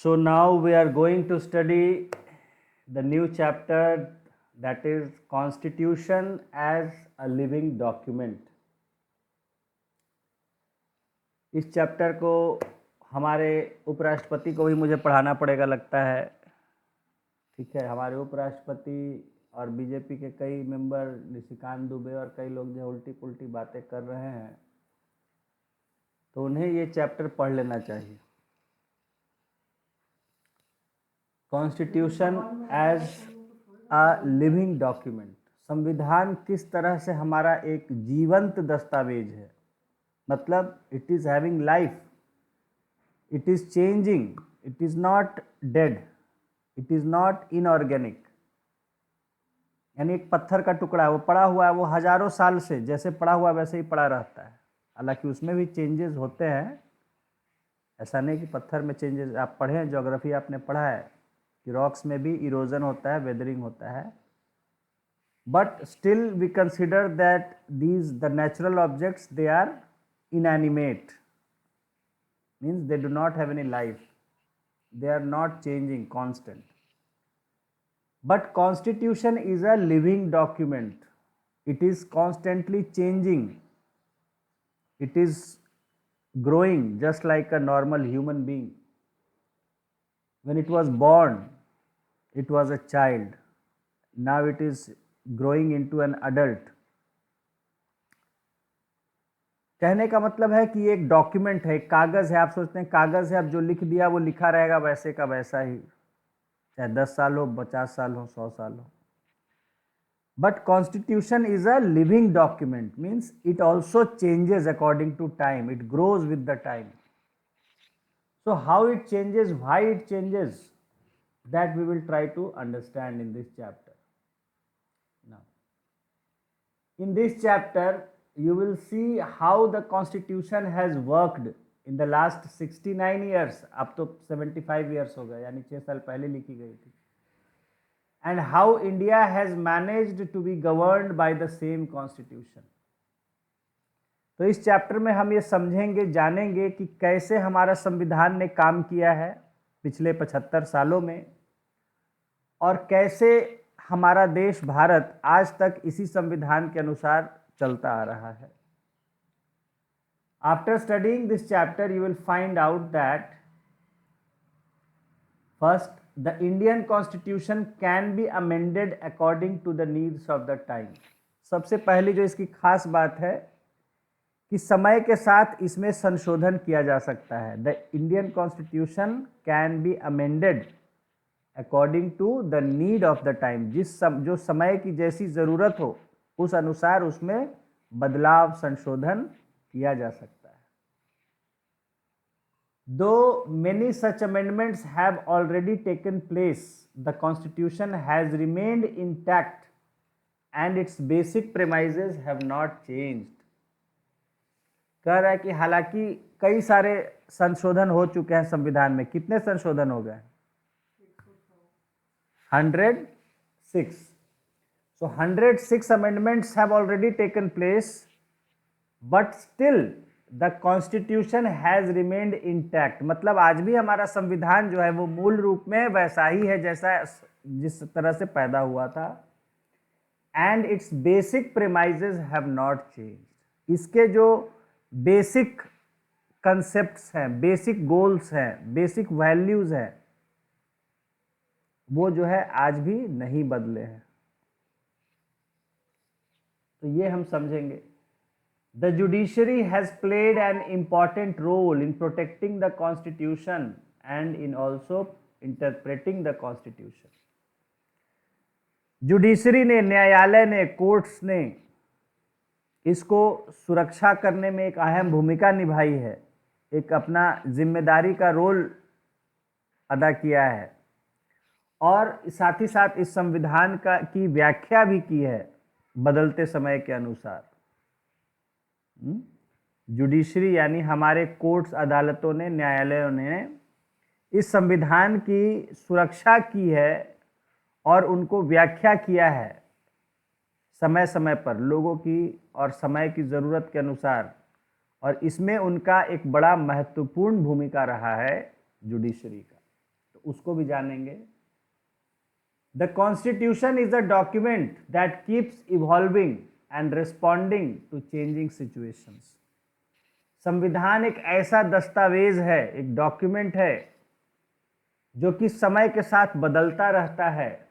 So now we are going to study the new chapter, that is Constitution as a living document. इस chapter को हमारे उपराष्ट्रपति को भी मुझे पढ़ाना पड़ेगा लगता है। ठीक है, हमारे उपराष्ट्रपति और बीजेपी के कई मेंबर निशिकांत दुबे और कई लोग जो उल्टी पुल्टी बातें कर रहे हैं, तो उन्हें ये चैप्टर पढ़ लेना चाहिए। Constitution as a living document, संविधान किस तरह से हमारा एक जीवंत दस्तावेज है, मतलब it is having life, it is changing, it is not dead, it is not inorganic. यानी एक पत्थर का टुकड़ा है, वो पड़ा हुआ है, वो हजारों साल से जैसे पड़ा हुआ वैसे ही पड़ा रहता है। हालांकि उसमें भी चेंजेस होते हैं, ऐसा नहीं कि पत्थर में चेंजेस, आप पढ़ें ज्योग्राफी आपने पढ़ा है कि रॉक्स में भी इरोजन होता है, वेदरिंग होता है, but still we consider that these the natural objects they are inanimate, means they do not have any life, they are not changing, constant. But constitution is a living document, it is constantly changing, it is growing just like a normal human being. When it was born, it was a child, now it is growing into an adult. कहने का मतलब है कि एक document है, एक कागज़ है। आप सोचते हैं कागज़ है, अब जो लिख दिया वो लिखा रहेगा वैसे का वैसा ही, चाहे 10 साल हो, 50 साल हो, 100 साल हो। But constitution is a living document, means it also changes according to time, it grows with the time. So how it changes, why it changes, that we will try to understand in this chapter. Now in this chapter you will see how the constitution has worked in the last 69 years, अब तो 75 years हो गए, यानी 6 साल पहले लिखी गई थी, and how India has managed to be governed by the same constitution. तो इस चैप्टर में हम ये समझेंगे, जानेंगे कि कैसे हमारा संविधान ने काम किया है पिछले 75 सालों में, और कैसे हमारा देश भारत आज तक इसी संविधान के अनुसार चलता आ रहा है। After studying this chapter, you will find out that first, the Indian Constitution can be amended according to the needs of the time. सबसे पहली जो इसकी खास बात है कि समय के साथ इसमें संशोधन किया जा सकता है। The Indian Constitution can be amended according to the need of the time. जो समय की जैसी ज़रूरत हो उस अनुसार उसमें बदलाव, संशोधन किया जा सकता है। Though many such amendments have already taken place, the constitution has remained intact and its basic premises have not changed. कह रहा है कि हालांकि कई सारे संशोधन हो चुके हैं संविधान में। कितने संशोधन हो गए? 106. So 106 amendments have already taken place, but still the constitution has remained intact. मतलब आज भी हमारा संविधान जो है वो मूल रूप में वैसा ही है जैसा जिस तरह से पैदा हुआ था, and its basic premises have not changed. इसके जो बेसिक कंसेप्ट्स हैं, बेसिक गोल्स हैं, बेसिक वैल्यूज हैं, वो जो है आज भी नहीं बदले हैं। तो ये हम समझेंगे। The judiciary has played an important role in protecting the constitution and in also interpreting the constitution. Judiciary ने, न्यायालय ने, कोर्ट्स ने इसको सुरक्षा करने में एक अहम भूमिका निभाई है, एक अपना जिम्मेदारी का रोल अदा किया है, और साथ ही साथ इस संविधान की व्याख्या भी की है बदलते समय के अनुसार। जुडिशरी यानी हमारे कोर्ट्स, अदालतों ने, न्यायालयों ने इस संविधान की सुरक्षा की है और उनको व्याख्या किया है समय समय पर लोगों की और समय की ज़रूरत के अनुसार, और इसमें उनका एक बड़ा महत्वपूर्ण भूमिका रहा है जुडिशरी का। उसको भी जानेंगे। The constitution is a document that keeps evolving and responding to changing situations. संविधान एक ऐसा दस्तावेज है, एक डॉक्यूमेंट है जो कि समय के साथ बदलता रहता है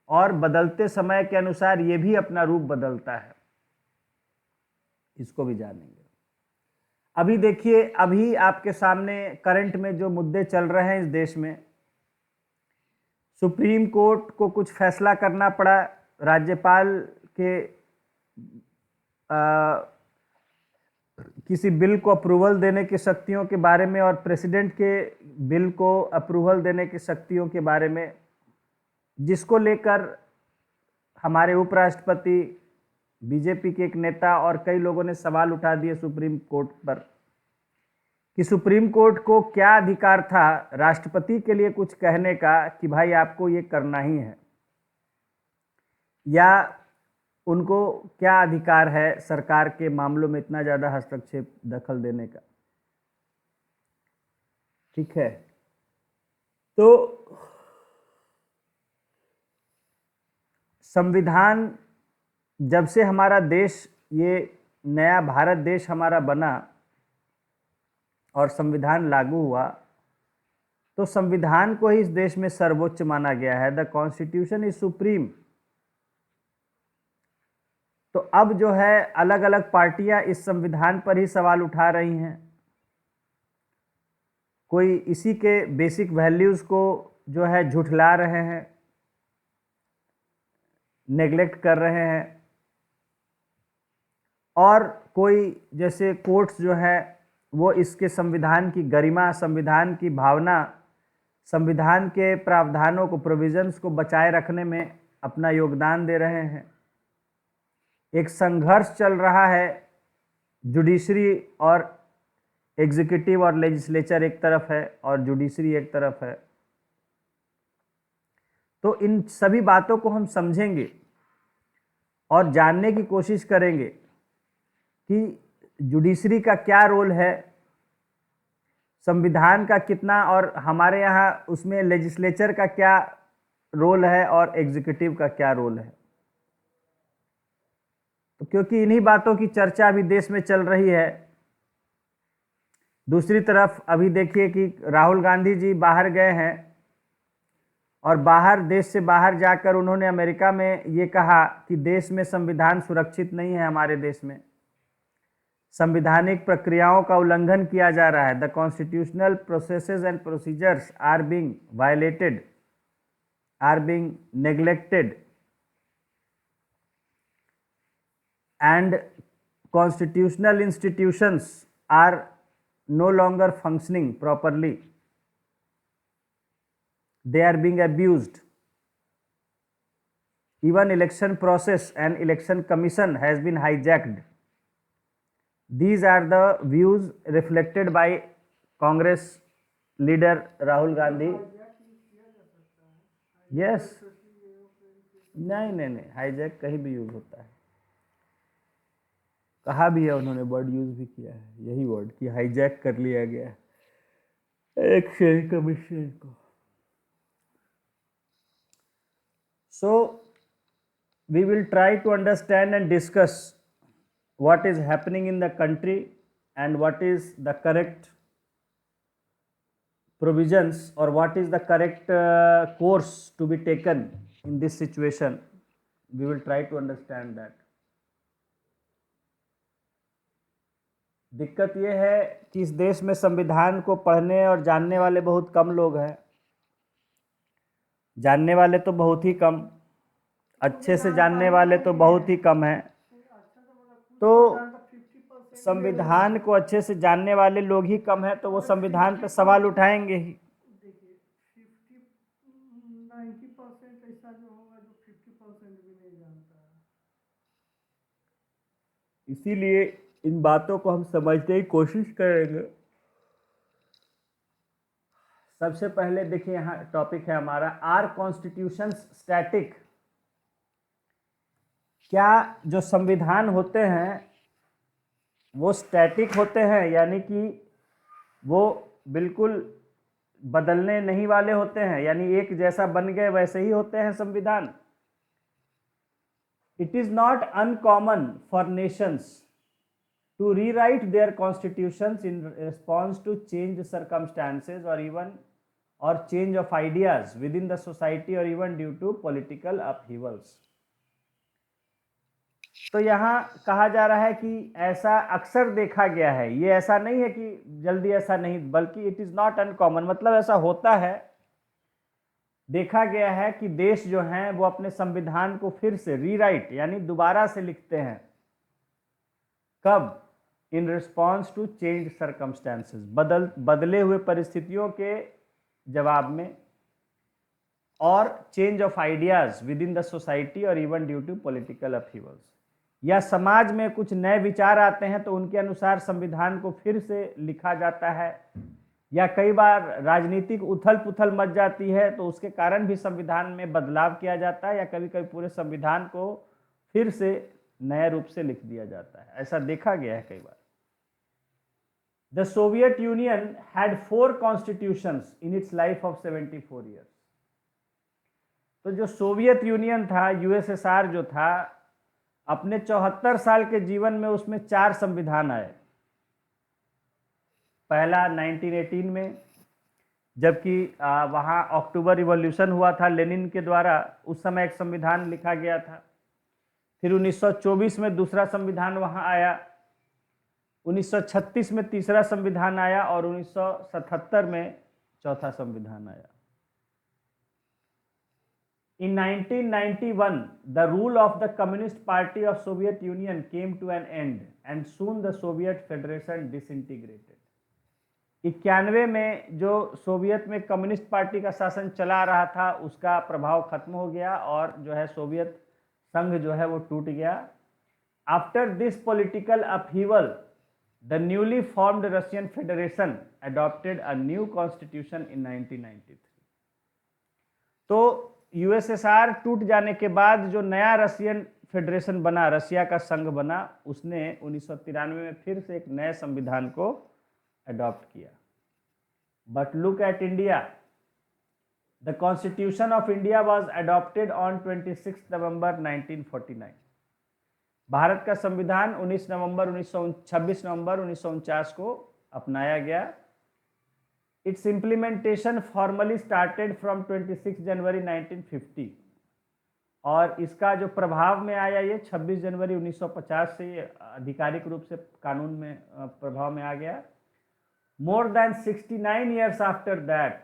और बदलते समय के अनुसार ये भी अपना रूप बदलता है। इसको भी जानेंगे। अभी देखिए, अभी आपके सामने करंट में जो मुद्दे चल रहे हैं इस देश में, सुप्रीम कोर्ट को कुछ फैसला करना पड़ा, राज्यपाल के किसी बिल को अप्रूवल देने की शक्तियों के बारे में और प्रेसिडेंट के बिल को अप्रूवल देने की शक्तियों के बारे में, जिसको लेकर हमारे उपराष्ट्रपति, बीजेपी के एक नेता और कई लोगों ने सवाल उठा दिए सुप्रीम कोर्ट पर कि सुप्रीम कोर्ट को क्या अधिकार था राष्ट्रपति के लिए कुछ कहने का कि भाई आपको ये करना ही है, या उनको क्या अधिकार है सरकार के मामलों में इतना ज़्यादा हस्तक्षेप, दखल देने का। ठीक है, तो संविधान, जब से हमारा देश, ये नया भारत देश हमारा बना और संविधान लागू हुआ, तो संविधान को ही इस देश में सर्वोच्च माना गया है। The constitution is supreme. तो अब जो है अलग अलग पार्टियां इस संविधान पर ही सवाल उठा रही हैं। कोई इसी के बेसिक वैल्यूज को जो है झुठला रहे हैं, नेग्लेक्ट कर रहे हैं, और कोई जैसे कोर्ट्स जो है वो इसके संविधान की गरिमा, संविधान की भावना, संविधान के प्रावधानों को, प्रोविजंस को बचाए रखने में अपना योगदान दे रहे हैं। एक संघर्ष चल रहा है, जुडिशरी और एग्जीक्यूटिव और लेजिस्लेचर एक तरफ है और जुडिशरी एक तरफ है। तो इन सभी बातों को हम समझेंगे और जानने की कोशिश करेंगे कि जुडिशरी का क्या रोल है, संविधान का कितना, और हमारे यहाँ उसमें लेजिस्लेचर का क्या रोल है और एग्जीक्यूटिव का क्या रोल है। तो क्योंकि इन्हीं बातों की चर्चा अभी देश में चल रही है। दूसरी तरफ अभी देखिए कि राहुल गांधी जी बाहर गए हैं और बाहर, देश से बाहर जाकर उन्होंने अमेरिका में ये कहा कि देश में संविधान सुरक्षित नहीं है, हमारे देश में संवैधानिक प्रक्रियाओं का उल्लंघन किया जा रहा है। The constitutional processes and procedures are being violated, are being neglected, and constitutional institutions are no longer functioning properly. They are being abused. Even election process and election commission has been hijacked. These are the views reflected by Congress leader Rahul Gandhi. Yes. नहीं, hijack कहीं भी use होता है, कहा भी है उन्होंने, word use भी किया है, यही वर्ड कि हाईजैक कर लिया गया इलेक्शन कमीशन को। So we will try to understand and discuss what is happening in the country and what is the correct provisions और what is the correct course to be taken in this situation. We will try to understand that. दिक्कत यह है कि इस देश में संविधान को पढ़ने और जानने वाले बहुत कम लोग हैं। जानने वाले तो बहुत ही कम, अच्छे से जानने वाले तो बहुत ही कम हैं। तो संविधान को अच्छे से जानने वाले लोग ही कम हैं, तो वो संविधान पे सवाल उठाएंगे ही। देखिए 90% ऐसा जो होगा जो 50% भी नहीं जानता है। इसीलिए इन बातों को हम समझने की कोशिश करेंगे। सबसे पहले देखिए, यहाँ टॉपिक है हमारा, आर कॉन्स्टिट्यूशंस स्टैटिक। क्या जो संविधान होते हैं वो स्टैटिक होते हैं, यानी कि वो बिल्कुल बदलने नहीं वाले होते हैं, यानी एक जैसा बन गए वैसे ही होते हैं संविधान। It is not uncommon for Nations to rewrite their constitutions in response to changed circumstances or change of ideas within the society or even due to political upheavals। तो यहाँ कहा जा रहा है कि ऐसा अक्सर देखा गया है, ये ऐसा नहीं है कि जल्दी ऐसा नहीं, बल्कि इट इज नॉट अनकॉमन, मतलब ऐसा होता है, देखा गया है कि देश जो हैं वो अपने संविधान को फिर से रीराइट यानी दोबारा से लिखते हैं। कब? In response to change circumstances, बदले हुए परिस्थितियों के जवाब में, और change of ideas within the society और even due to political upheavals, या समाज में कुछ नए विचार आते हैं तो उनके अनुसार संविधान को फिर से लिखा जाता है, या कई बार राजनीतिक उथल पुथल मच जाती है तो उसके कारण भी संविधान में बदलाव किया जाता है, या कभी कभी पूरे संविधान को फिर से नए रूप से लिख दिया जाता है। ऐसा देखा गया है कई बार। The Soviet Union had 4 constitutions in its life of 74 years। तो जो सोवियत यूनियन था, यूएसएसआर जो था, अपने 74 साल के जीवन में उसमें 4 संविधान आए। पहला 1918 में, जबकि वहाँ अक्टूबर रिवॉल्यूशन हुआ था लेनिन के द्वारा, उस समय एक संविधान लिखा गया था। फिर 1924 में दूसरा संविधान वहाँ आया, 1936 में तीसरा संविधान आया, और 1977 में चौथा संविधान आया। In 1991, the rule of the Communist Party of Soviet Union came to an end and soon the Soviet Federation disintegrated। 91 में जो सोवियत में कम्युनिस्ट पार्टी का शासन चला रहा था उसका प्रभाव खत्म हो गया और जो है सोवियत संघ जो है वो टूट गया। After this political upheaval the newly formed Russian Federation adopted a new constitution in 1993। तो यूएसएसआर टूट जाने के बाद जो नया रशियन फेडरेशन बना, रशिया का संघ बना, उसने 1993 में फिर से एक नए संविधान को अडॉप्ट किया। But look at India, the constitution of India was adopted on 26 नवंबर 1949। भारत का संविधान 26 नवंबर 1949 को अपनाया गया। It's implementation formally started from 26 जनवरी 1950 और इसका जो प्रभाव में आया ये 26 जनवरी 1950 से आधिकारिक रूप से कानून में प्रभाव में आ गया। More than 69 years after that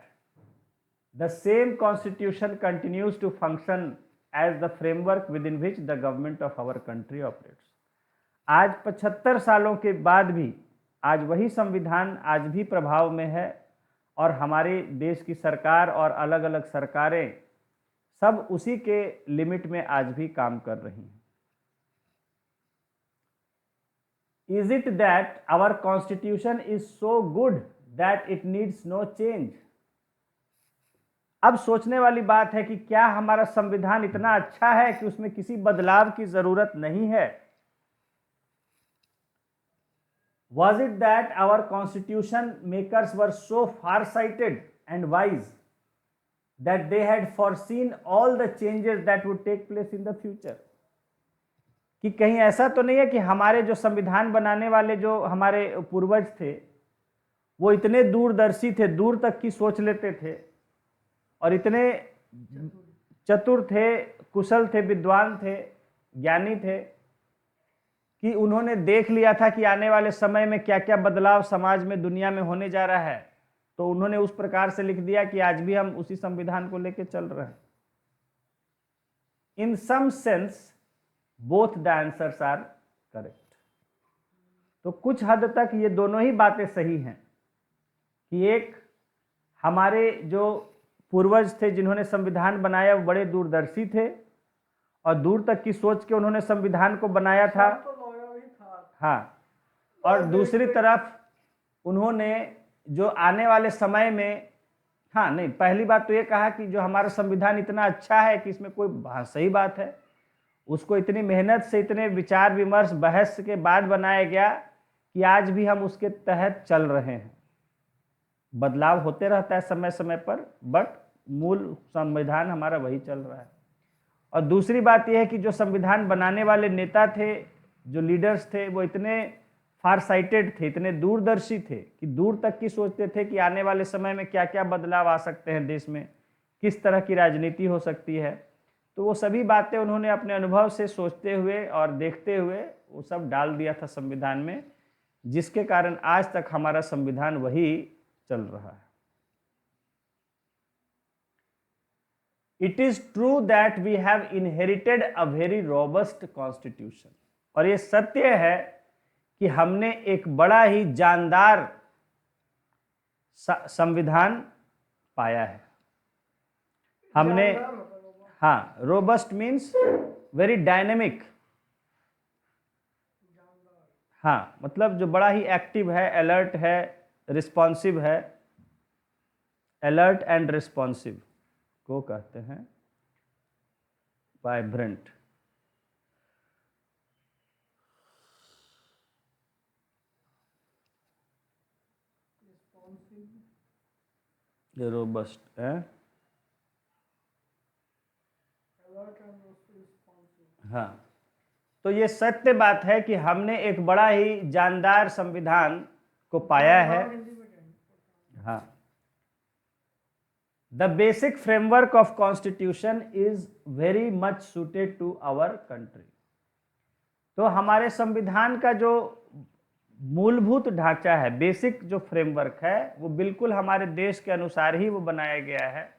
the same constitution continues to function as the framework within which the government of our country operates। आज 75 सालों के बाद भी आज वही संविधान आज भी प्रभाव में है और हमारे देश की सरकार और अलग अलग सरकारें सब उसी के लिमिट में आज भी काम कर रही हैं। Is it that our constitution is so good that it needs no change? अब सोचने वाली बात है कि क्या हमारा संविधान इतना अच्छा है कि उसमें किसी बदलाव की जरूरत नहीं है? Was it that our constitution makers were so far-sighted and wise that they had foreseen all the changes that would take place in the future? कि कहीं ऐसा तो नहीं है कि हमारे जो संविधान बनाने वाले जो हमारे पूर्वज थे वो इतने दूरदर्शी थे, दूर तक की सोच लेते थे और इतने चतुर थे, कुशल थे, विद्वान थे, ज्ञानी थे कि उन्होंने देख लिया था कि आने वाले समय में क्या क्या बदलाव समाज में, दुनिया में होने जा रहा है, तो उन्होंने उस प्रकार से लिख दिया कि आज भी हम उसी संविधान को लेकर चल रहे हैं। In some sense both the answers are correct. तो कुछ हद तक ये दोनों ही बातें सही हैं कि एक हमारे जो पूर्वज थे जिन्होंने संविधान बनाया वो बड़े दूरदर्शी थे और दूर तक की सोच के उन्होंने संविधान को बनाया था। हाँ, और दूसरी तरफ उन्होंने जो आने वाले समय में, हाँ नहीं, पहली बात तो ये कहा कि जो हमारा संविधान इतना अच्छा है कि इसमें कोई सही बात है, उसको इतनी मेहनत से, इतने विचार विमर्श बहस के बाद बनाया गया कि आज भी हम उसके तहत चल रहे हैं। बदलाव होते रहता है समय समय पर, बट मूल संविधान हमारा वही चल रहा है। और दूसरी बात यह है कि जो संविधान बनाने वाले नेता थे, जो लीडर्स थे, वो इतने फार साइटेड थे, इतने दूरदर्शी थे कि दूर तक की सोचते थे कि आने वाले समय में क्या क्या बदलाव आ सकते हैं देश में, किस तरह की राजनीति हो सकती है। तो वो सभी बातें उन्होंने अपने अनुभव से सोचते हुए और देखते हुए वो सब डाल दिया था संविधान में, जिसके कारण आज तक हमारा संविधान वही चल रहा है। It is true that we have inherited a very robust constitution. और ये सत्य है कि हमने एक बड़ा ही जानदार संविधान पाया है। हमने, जानदार होता है वो। हाँ, रोबस्ट मीन्स वेरी डायनेमिक। हाँ, मतलब जो बड़ा ही एक्टिव है, अलर्ट है, रिस्पॉन्सिव है। अलर्ट एंड रिस्पॉन्सिव को कहते हैं वाइब्रेंट। ये रोबस्ट है। हाँ, तो ये सत्य बात है कि हमने एक बड़ा ही जानदार संविधान को पाया है। हाँ, the basic framework of constitution is very much suited to our country. तो हमारे संविधान का जो मूलभूत ढांचा है, बेसिक जो फ्रेमवर्क है, वो बिल्कुल हमारे देश के अनुसार ही वो बनाया गया है।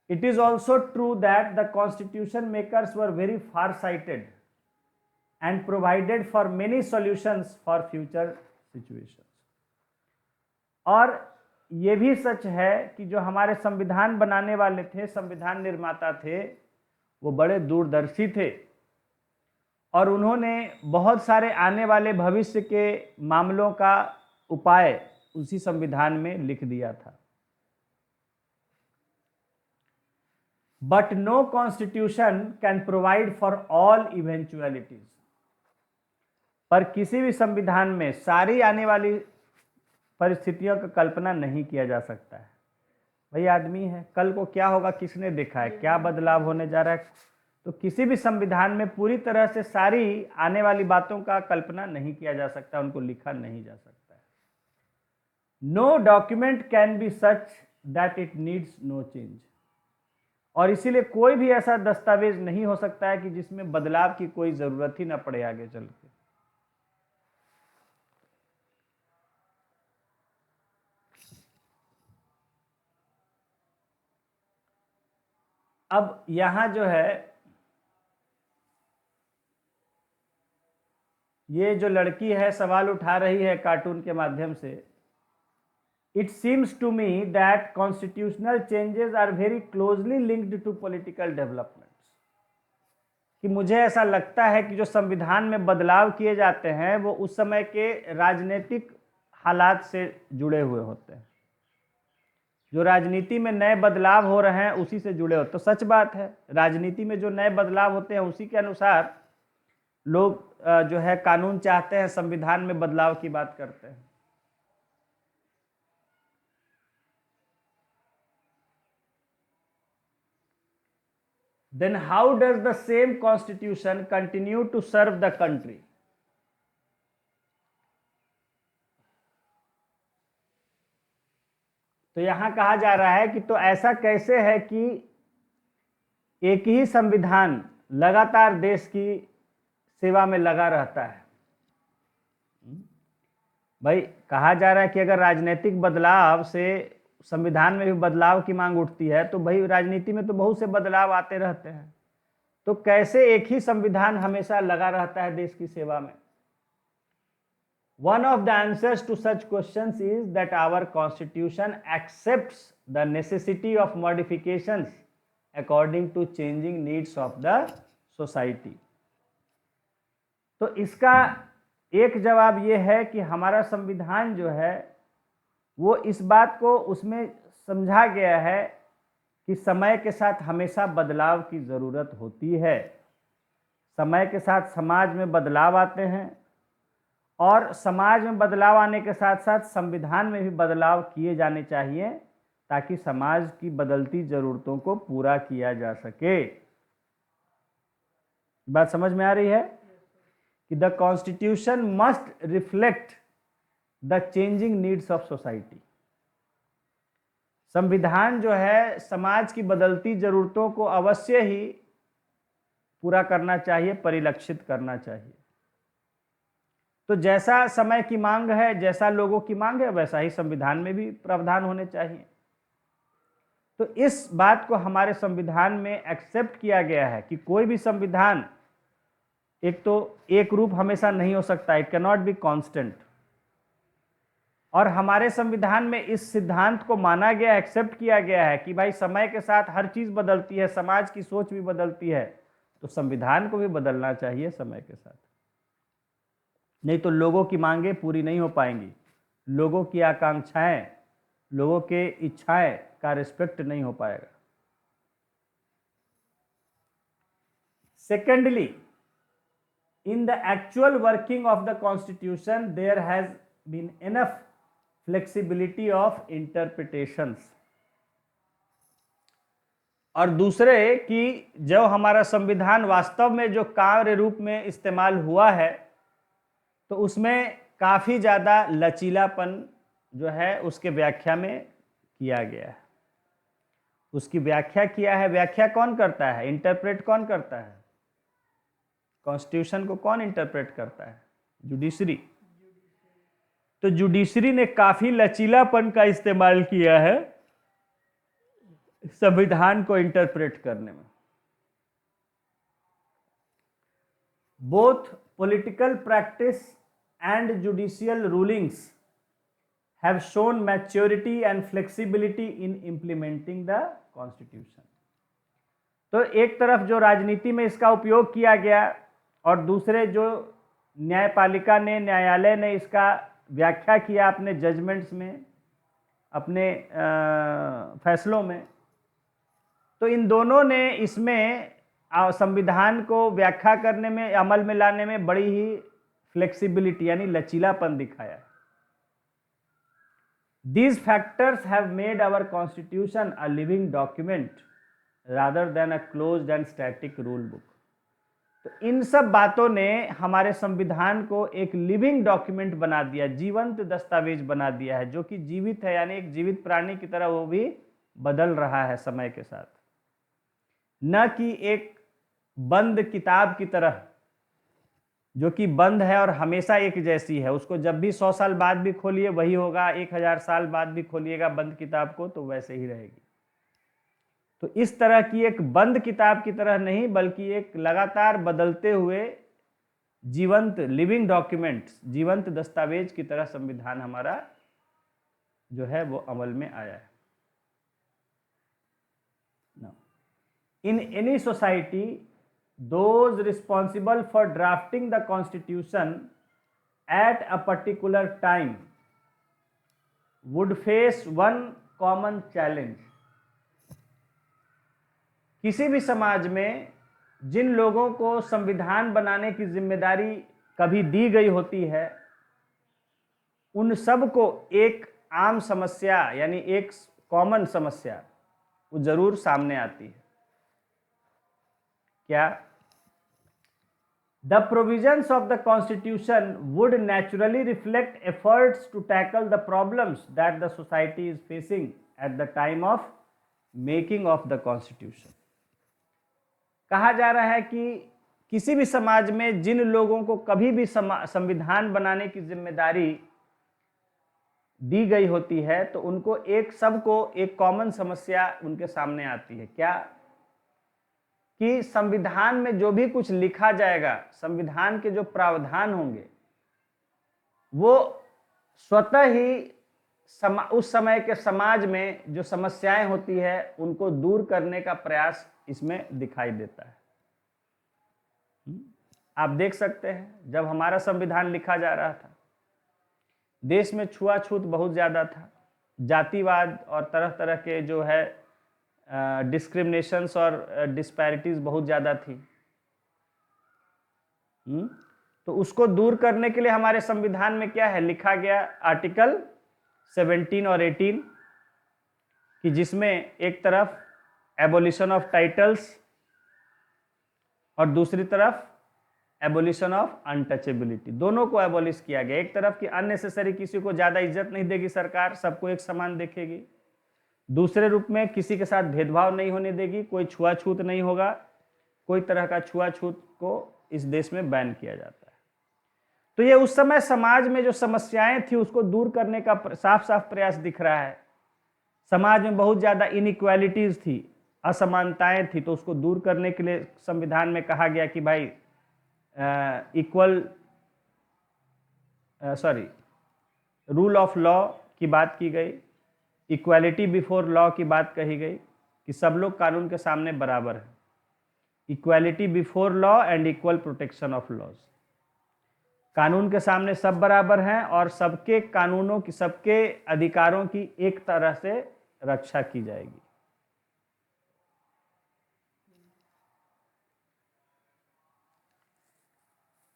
It is also true that the constitution makers were very far-sighted and provided for many solutions for future situations. और ये भी सच है कि जो हमारे संविधान बनाने वाले थे, संविधान निर्माता थे, वो बड़े दूरदर्शी थे और उन्होंने बहुत सारे आने वाले भविष्य के मामलों का उपाय उसी संविधान में लिख दिया था। But no constitution can provide for all eventualities. पर किसी भी संविधान में सारी आने वाली परिस्थितियों का कल्पना नहीं किया जा सकता है। वही आदमी है, कल को क्या होगा किसने देखा है, क्या बदलाव होने जा रहा है। तो किसी भी संविधान में पूरी तरह से सारी आने वाली बातों का कल्पना नहीं किया जा सकता, उनको लिखा नहीं जा सकता है। No document can be such that it needs no change. और इसीलिए कोई भी ऐसा दस्तावेज नहीं हो सकता है कि जिसमें बदलाव की कोई जरूरत ही ना पड़े आगे चल के। अब यहां जो है, ये जो लड़की है सवाल उठा रही है कार्टून के माध्यम से। It seems to me that constitutional changes are very closely linked to political developments. कि मुझे ऐसा लगता है कि जो संविधान में बदलाव किए जाते हैं वो उस समय के राजनीतिक हालात से जुड़े हुए होते हैं। जो राजनीति में नए बदलाव हो रहे हैं उसी से जुड़े होते हैं। तो सच बात है, राजनीति में जो नए बदलाव होते हैं उसी के अनुसार लोग जो है कानून चाहते हैं, संविधान में बदलाव की बात करते हैं। Then how does the same constitution continue to serve the country? तो यहां कहा जा रहा है कि तो ऐसा कैसे है कि एक ही संविधान लगातार देश की सेवा में लगा रहता है। भाई कहा जा रहा है कि अगर राजनीतिक बदलाव से संविधान में भी बदलाव की मांग उठती है तो भाई राजनीति में तो बहुत से बदलाव आते रहते हैं, तो कैसे एक ही संविधान हमेशा लगा रहता है देश की सेवा में। One of the answers to such questions is that our constitution accepts the necessity of modifications according to changing needs of the society. तो इसका एक जवाब ये है कि हमारा संविधान जो है वो इस बात को उसमें समझा गया है कि समय के साथ हमेशा बदलाव की ज़रूरत होती है। समय के साथ समाज में बदलाव आते हैं और समाज में बदलाव आने के साथ साथ संविधान में भी बदलाव किए जाने चाहिए ताकि समाज की बदलती जरूरतों को पूरा किया जा सके। बात समझ में आ रही है कि the constitution must reflect the changing needs of society. संविधान जो है समाज की बदलती जरूरतों को अवश्य ही पूरा करना चाहिए, परिलक्षित करना चाहिए। तो जैसा समय की मांग है, जैसा लोगों की मांग है, वैसा ही संविधान में भी प्रावधान होने चाहिए। तो इस बात को हमारे संविधान में एक्सेप्ट किया गया है कि कोई भी संविधान एक तो एक रूप हमेशा नहीं हो सकता, it can not be constant. और हमारे संविधान में इस सिद्धांत को माना गया, एक्सेप्ट किया गया है कि भाई समय के साथ हर चीज बदलती है, समाज की सोच भी बदलती है, तो संविधान को भी बदलना चाहिए समय के साथ। नहीं तो लोगों की मांगें पूरी नहीं हो पाएंगी, लोगों की आकांक्षाएं, लोगों के इच्छाएं का रिस्पेक्ट नहीं हो पाएगा। Secondly, in the actual working of the constitution there has been enough flexibility of interpretations। और दूसरे कि जो हमारा संविधान वास्तव में जो कार्य रूप में इस्तेमाल हुआ है तो उसमें काफी ज्यादा लचीलापन जो है उसके व्याख्या में किया गया है। उसकी व्याख्या किया है। व्याख्या कौन करता है? इंटरप्रेट कौन करता है? कॉन्स्टिट्यूशन को कौन इंटरप्रेट करता है? जुडिशरी। तो जुडिशरी ने काफी लचीलापन का इस्तेमाल किया है संविधान को इंटरप्रेट करने में। Both political practice and judicial rulings have shown maturity and flexibility in implementing the constitution. तो एक तरफ जो राजनीति में इसका उपयोग किया गया और दूसरे जो न्यायपालिका ने, न्यायालय ने इसका व्याख्या किया अपने जजमेंट्स में, अपने फैसलों में, तो इन दोनों ने इसमें संविधान को व्याख्या करने में, अमल में लाने में बड़ी ही फ्लेक्सिबिलिटी यानी लचीलापन दिखाया। These factors have made our constitution a living document rather than a closed and static rule book। तो इन सब बातों ने हमारे संविधान को एक लिविंग डॉक्यूमेंट बना दिया, जीवंत दस्तावेज बना दिया है, जो कि जीवित है, यानी एक जीवित प्राणी की तरह वो भी बदल रहा है समय के साथ, न कि एक बंद किताब की तरह जो कि बंद है और हमेशा एक जैसी है। उसको जब भी 100 साल बाद भी खोलिए वही होगा, 1000 साल बाद भी खोलिएगा बंद किताब को तो वैसे ही रहेगी। तो इस तरह की एक बंद किताब की तरह नहीं, बल्कि एक लगातार बदलते हुए जीवंत लिविंग डॉक्यूमेंट, जीवंत दस्तावेज की तरह संविधान हमारा जो है वो अमल में आया है। In any society those responsible for drafting the constitution at a particular time would face one common challenge। किसी भी समाज में जिन लोगों को संविधान बनाने की जिम्मेदारी कभी दी गई होती है, उन सब को एक आम समस्या यानी एक कॉमन समस्या वो जरूर सामने आती है। क्या? The provisions of the Constitution would naturally reflect efforts to tackle the problems that the society is facing at the time of making of the Constitution। कहा जा रहा है कि किसी भी समाज में जिन लोगों को कभी भी संविधान बनाने की जिम्मेदारी दी गई होती है तो उनको सबको एक कॉमन समस्या उनके सामने आती है। क्या? कि संविधान में जो भी कुछ लिखा जाएगा, संविधान के जो प्रावधान होंगे वो स्वतः ही उस समय के समाज में जो समस्याएं होती है उनको दूर करने का प्रयास इसमें दिखाई देता है। आप देख सकते हैं जब हमारा संविधान लिखा जा रहा था, देश में छुआछूत बहुत ज्यादा था, जातिवाद और तरह तरह के जो है डिस्क्रिमिनेशंस और डिस्पैरिटीज बहुत ज़्यादा थी। तो उसको दूर करने के लिए हमारे संविधान में क्या है लिखा गया, आर्टिकल 17 और 18, कि जिसमें एक तरफ एबोलिशन ऑफ टाइटल्स और दूसरी तरफ एबोलिशन ऑफ अनटचेबिलिटी, दोनों को एबोलिश किया गया। एक तरफ की अननेसेसरी किसी को ज़्यादा इज्जत नहीं देगी सरकार, सबको एक समान देखेगी। दूसरे रूप में किसी के साथ भेदभाव नहीं होने देगी, कोई छुआछूत नहीं होगा, कोई तरह का छुआछूत को इस देश में बैन किया जाता है। तो ये उस समय समाज में जो समस्याएं थी उसको दूर करने का साफ साफ प्रयास दिख रहा है। समाज में बहुत ज़्यादा इनइक्वालिटीज थी, असमानताएं थी, तो उसको दूर करने के लिए संविधान में कहा गया कि भाई रूल ऑफ लॉ की बात की गई, इक्वालिटी बिफोर लॉ की बात कही गई कि सब लोग कानून के सामने बराबर हैं। Equality before law and equal protection of laws, कानून के सामने सब बराबर हैं और सबके कानूनों की, सबके अधिकारों की एक तरह से रक्षा की जाएगी।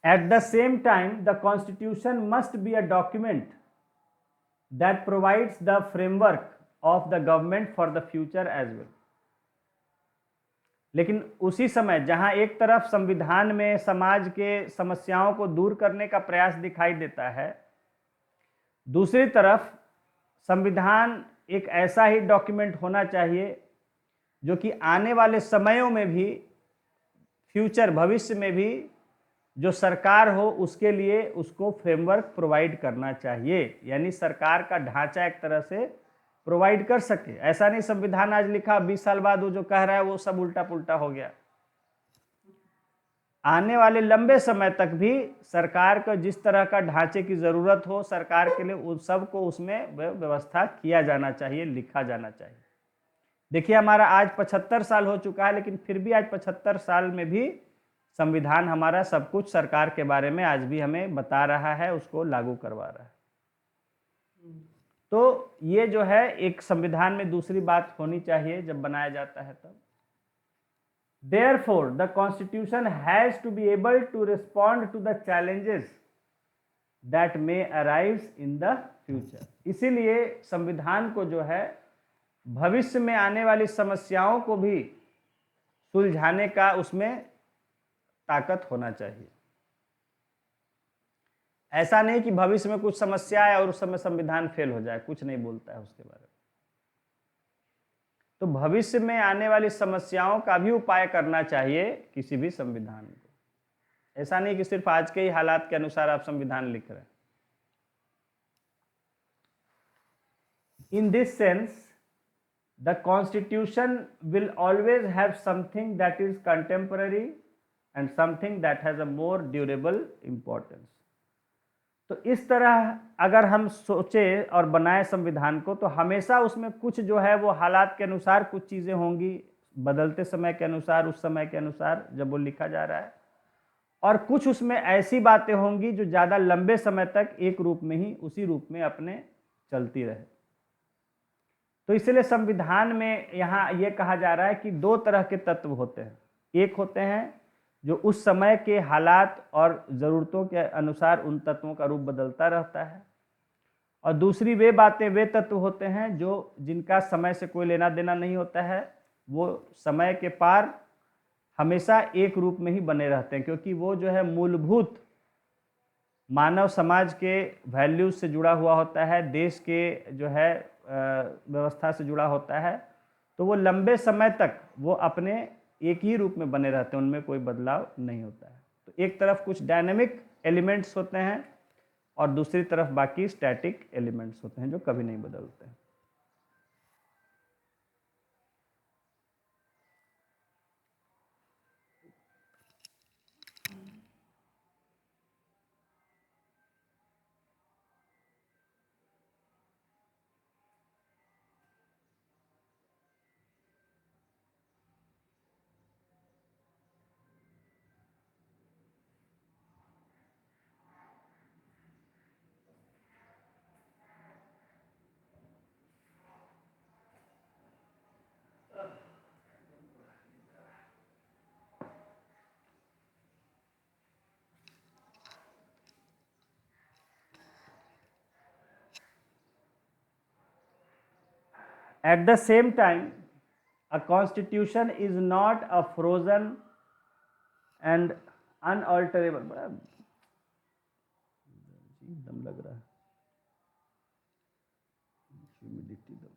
At the same time, the Constitution must be a document that provides the framework of the government for the future as well. लेकिन उसी समय जहां एक तरफ संविधान में समाज के समस्याओं को दूर करने का प्रयास दिखाई देता है, दूसरी तरफ संविधान एक ऐसा ही डॉक्यूमेंट होना चाहिए जो कि आने वाले समयों में भी, फ्यूचर भविष्य में भी जो सरकार हो उसके लिए उसको फ्रेमवर्क प्रोवाइड करना चाहिए, यानी सरकार का ढांचा एक तरह से प्रोवाइड कर सके। ऐसा नहीं संविधान आज लिखा 20 साल बाद वो जो कह रहा है वो सब उल्टा पुल्टा हो गया। आने वाले लंबे समय तक भी सरकार को जिस तरह का ढांचे की जरूरत हो सरकार के लिए, उन सब को उसमें व्यवस्था किया जाना चाहिए, लिखा जाना चाहिए। देखिए हमारा आज 75 साल हो चुका है, लेकिन फिर भी आज 75 साल में भी संविधान हमारा सब कुछ सरकार के बारे में आज भी हमें बता रहा है, उसको लागू करवा रहा है। तो ये जो है एक संविधान में दूसरी बात होनी चाहिए जब बनाया जाता है तब। Therefore, the Constitution has to be able to respond to the challenges that may arise in the future. इसीलिए संविधान को जो है भविष्य में आने वाली समस्याओं को भी सुलझाने का उसमें ताकत होना चाहिए। ऐसा नहीं कि भविष्य में कुछ समस्या है और उस समय संविधान फेल हो जाए, कुछ नहीं बोलता है उसके बारे में। तो भविष्य में आने वाली समस्याओं का भी उपाय करना चाहिए किसी भी संविधान को। ऐसा नहीं कि सिर्फ आज के ही हालात के अनुसार आप संविधान लिख रहे हैं। In this sense the constitution will always have something that is contemporary and something that has a more durable importance. तो इस तरह अगर हम सोचे और बनाए संविधान को तो हमेशा उसमें कुछ जो है वो हालात के अनुसार कुछ चीज़ें होंगी, बदलते समय के अनुसार, उस समय के अनुसार जब वो लिखा जा रहा है, और कुछ उसमें ऐसी बातें होंगी जो ज़्यादा लंबे समय तक एक रूप में ही, उसी रूप में अपने चलती रहे। तो इसलिए संविधान में यहाँ ये कहा जा रहा है कि दो तरह के तत्व होते हैं। एक होते हैं जो उस समय के हालात और ज़रूरतों के अनुसार उन तत्वों का रूप बदलता रहता है, और दूसरी वे बातें, वे तत्व होते हैं जो जिनका समय से कोई लेना देना नहीं होता है, वो समय के पार हमेशा एक रूप में ही बने रहते हैं, क्योंकि वो जो है मूलभूत मानव समाज के वैल्यूज से जुड़ा हुआ होता है, देश के जो है व्यवस्था से जुड़ा होता है। तो वो लंबे समय तक वो अपने एक ही रूप में बने रहते हैं, उनमें कोई बदलाव नहीं होता है। तो एक तरफ कुछ डायनेमिक एलिमेंट्स होते हैं और दूसरी तरफ बाकी स्टैटिक एलिमेंट्स होते हैं जो कभी नहीं बदलते हैं। At the same time, a constitution is not a frozen and unalterable. बड़ा दम लग रहा है, ह्यूमिडिटी दम।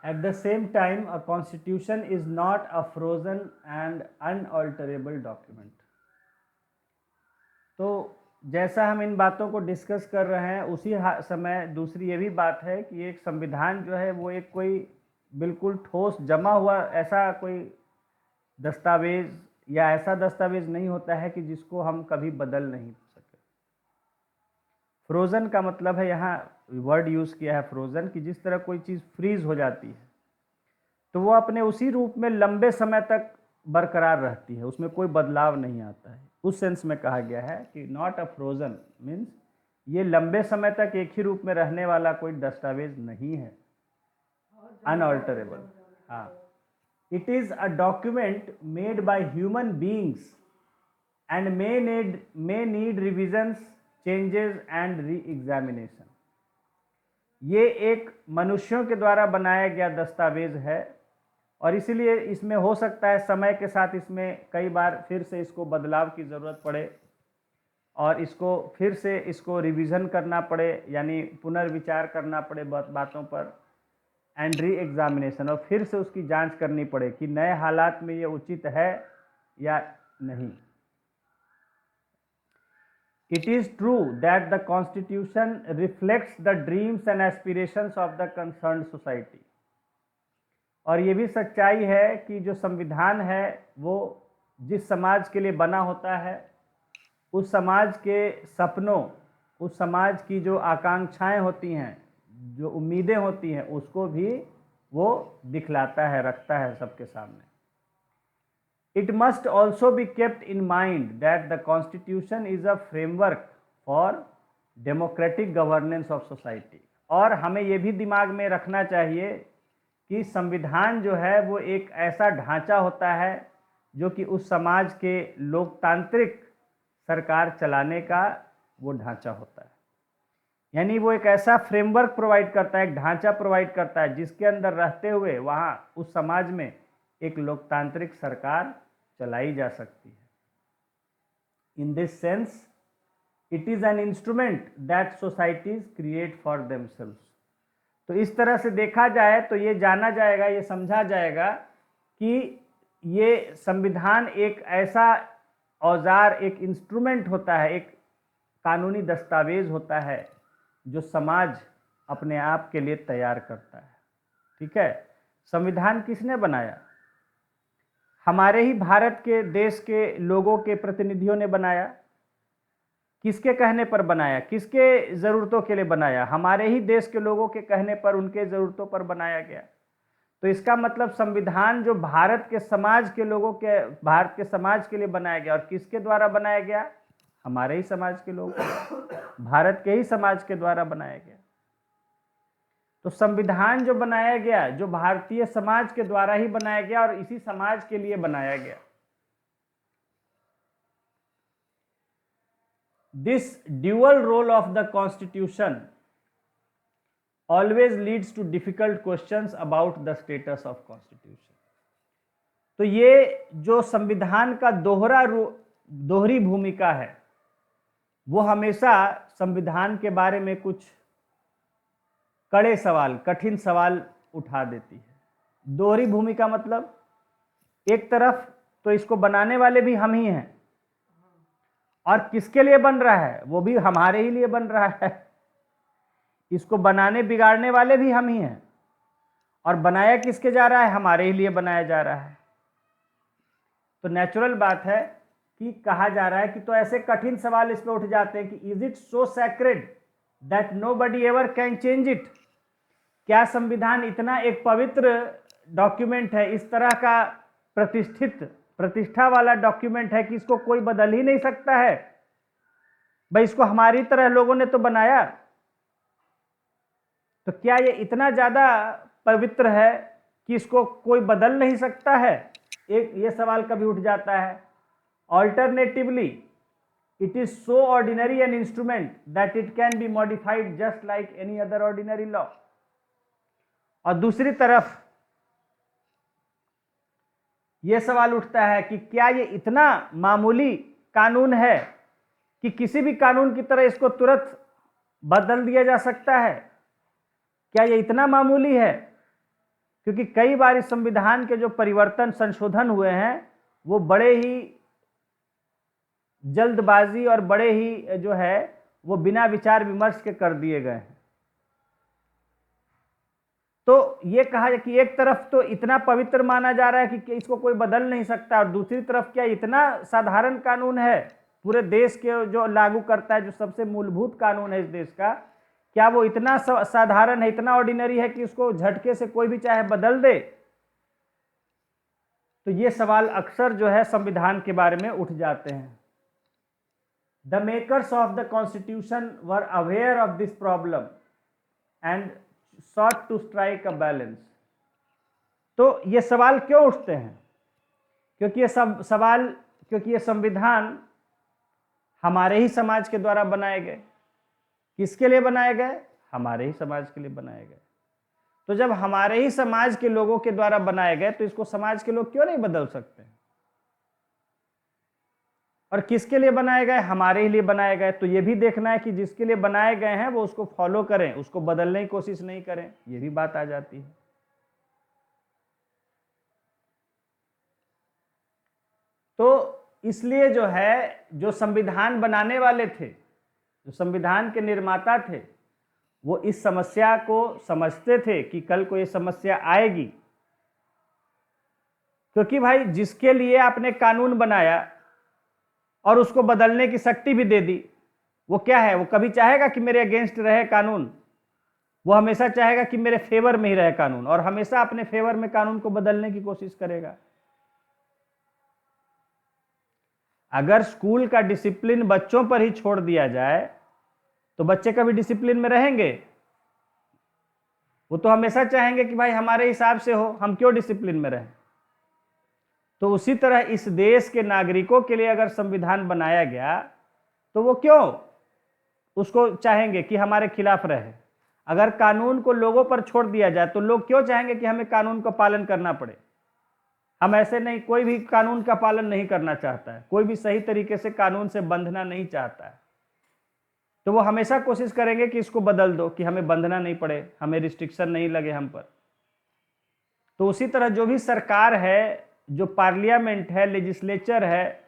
At the same time, a constitution is not a frozen and unalterable document. तो जैसा हम इन बातों को डिस्कस कर रहे हैं उसी समय दूसरी ये भी बात है कि एक संविधान जो है वो एक कोई बिल्कुल ठोस जमा हुआ ऐसा कोई दस्तावेज या ऐसा दस्तावेज नहीं होता है कि जिसको हम कभी बदल नहीं सके। फ्रोज़न का मतलब है, यहाँ वर्ड यूज़ किया है फ्रोज़न, कि जिस तरह कोई चीज़ फ्रीज हो जाती है तो वो अपने उसी रूप में लंबे समय तक बरकरार रहती है, उसमें कोई बदलाव नहीं आता है। उस सेंस में कहा गया है कि नॉट अ फ्रोज़न मीन्स ये लंबे समय तक एक ही रूप में रहने वाला कोई दस्तावेज नहीं है, अनऑल्टरेबल। हाँ, it is a document made by human beings and may need revisions, changes and re-examination। ये एक मनुष्यों के द्वारा बनाया गया दस्तावेज है और इसीलिए इसमें हो सकता है समय के साथ इसमें कई बार फिर से इसको बदलाव की ज़रूरत पड़े और इसको फिर से इसको रिवीजन करना पड़े, यानी पुनर्विचार करना पड़े बातों पर, एंड री एग्जामिनेशन, और फिर से उसकी जांच करनी पड़े कि नए हालात में ये उचित है या नहीं। It is true that the Constitution reflects the dreams and aspirations of the concerned society। और ये भी सच्चाई है कि जो संविधान है वो जिस समाज के लिए बना होता है उस समाज के सपनों, उस समाज की जो आकांक्षाएं होती हैं, जो उम्मीदें होती हैं, उसको भी वो दिखलाता है, रखता है सबके सामने। It must also be kept in mind that the Constitution is a framework for democratic governance of society। और हमें ये भी दिमाग में रखना चाहिए कि संविधान जो है वो एक ऐसा ढांचा होता है जो कि उस समाज के लोकतांत्रिक सरकार चलाने का वो ढांचा होता है, यानी वो एक ऐसा फ्रेमवर्क प्रोवाइड करता है, एक ढांचा प्रोवाइड करता है जिसके अंदर रहते हुए वहाँ उस समाज में एक लोकतांत्रिक सरकार चलाई जा सकती है। In this sense it is an instrument that societies create for themselves. तो इस तरह से देखा जाए तो ये जाना जाएगा, ये समझा जाएगा कि ये संविधान एक ऐसा औजार, एक इंस्ट्रूमेंट होता है, एक कानूनी दस्तावेज होता है जो समाज अपने आप के लिए तैयार करता है। ठीक है, संविधान किसने बनाया? हमारे ही भारत के देश के लोगों के प्रतिनिधियों ने बनाया। किसके कहने पर बनाया? किसके ज़रूरतों के लिए बनाया? हमारे ही देश के लोगों के कहने पर, उनके ज़रूरतों पर बनाया गया। तो इसका मतलब संविधान जो भारत के समाज के लोगों के, भारत के समाज के लिए बनाया गया, और किसके द्वारा बनाया गया? हमारे ही समाज के लोग, भारत के ही समाज के द्वारा बनाया गया। तो संविधान जो बनाया गया, जो भारतीय समाज के द्वारा ही बनाया गया और इसी समाज के लिए बनाया गया। This dual role of the constitution always leads to difficult questions about the status of constitution. तो ये जो संविधान का दोहरी भूमिका है वो हमेशा संविधान के बारे में कुछ कड़े सवाल, कठिन सवाल उठा देती है। दोहरी भूमिका मतलब एक तरफ तो इसको बनाने वाले भी हम ही हैं और किसके लिए बन रहा है? वो भी हमारे ही लिए बन रहा है। इसको बनाने बिगाड़ने वाले भी हम ही हैं और बनाया किसके जा रहा है? हमारे ही लिए बनाया जा रहा है। तो नेचुरल बात है कि कहा जा रहा है कि तो ऐसे कठिन सवाल इस पे उठ जाते हैं कि is it so sacred that nobody ever can change it. क्या संविधान इतना एक पवित्र डॉक्यूमेंट है, इस तरह का प्रतिष्ठा वाला डॉक्यूमेंट है कि इसको कोई बदल ही नहीं सकता है? भाई इसको हमारी तरह लोगों ने तो बनाया, तो क्या ये इतना ज्यादा पवित्र है कि इसको कोई बदल नहीं सकता है? एक ये सवाल कभी उठ जाता है। Alternatively it is so ordinary N instrument that it can be modified just like any other ordinary law. और दूसरी तरफ यह सवाल उठता है कि क्या ये इतना मामूली कानून है कि किसी भी कानून की तरह इसको तुरंत बदल दिया जा सकता है? क्या ये इतना मामूली है? क्योंकि कई बार इस संविधान के जो परिवर्तन, संशोधन हुए हैं वो बड़े ही जल्दबाजी और बड़े ही जो है वो बिना विचार विमर्श के कर दिए गए हैं। तो ये कहा है कि एक तरफ तो इतना पवित्र माना जा रहा है कि इसको कोई बदल नहीं सकता, और दूसरी तरफ क्या इतना साधारण कानून है पूरे देश के जो लागू करता है, जो सबसे मूलभूत कानून है इस देश का, क्या वो इतना साधारण है, इतना ऑर्डिनरी है कि उसको झटके से कोई भी चाहे बदल दे? तो ये सवाल अक्सर जो है संविधान के बारे में उठ जाते हैं। The makers of the constitution were aware of this problem and sought to strike a balance। तो ये सवाल क्यों उठते हैं? क्योंकि ये संविधान हमारे ही समाज के द्वारा बनाए गए। किसके लिए बनाए गए? हमारे ही समाज के लिए बनाए गए। तो जब हमारे ही समाज के लोगों के द्वारा बनाए गए तो इसको समाज के लोग क्यों नहीं बदल सकते? और किसके लिए बनाए गए? हमारे ही लिए बनाए गए। तो ये भी देखना है कि जिसके लिए बनाए गए हैं वो उसको फॉलो करें, उसको बदलने की कोशिश नहीं करें, ये भी बात आ जाती है। तो इसलिए जो है, जो संविधान बनाने वाले थे, जो संविधान के निर्माता थे, वो इस समस्या को समझते थे कि कल को ये समस्या आएगी। क्योंकि भाई जिसके लिए आपने कानून बनाया और उसको बदलने की शक्ति भी दे दी, वो क्या है? वो कभी चाहेगा कि मेरे अगेंस्ट रहे कानून? वो हमेशा चाहेगा कि मेरे फेवर में ही रहे कानून, और हमेशा अपने फेवर में कानून को बदलने की कोशिश करेगा। अगर स्कूल का डिसिप्लिन बच्चों पर ही छोड़ दिया जाए तो बच्चे कभी डिसिप्लिन में रहेंगे? वो तो हमेशा चाहेंगे कि भाई हमारे हिसाब से हो, हम क्यों डिसिप्लिन में रहें। तो उसी तरह इस देश के नागरिकों के लिए अगर संविधान बनाया गया तो वो क्यों उसको चाहेंगे कि हमारे खिलाफ रहे? अगर कानून को लोगों पर छोड़ दिया जाए तो लोग क्यों चाहेंगे कि हमें कानून का पालन करना पड़े? हम ऐसे नहीं, कोई भी कानून का पालन नहीं करना चाहता है, कोई भी सही तरीके से कानून से बंधना नहीं चाहता है। तो वो हमेशा कोशिश करेंगे कि इसको बदल दो, कि हमें बंधना नहीं पड़े, हमें रिस्ट्रिक्शन नहीं लगे हम पर। तो उसी तरह जो भी सरकार है, जो पार्लियामेंट है, लेजिस्लेचर है,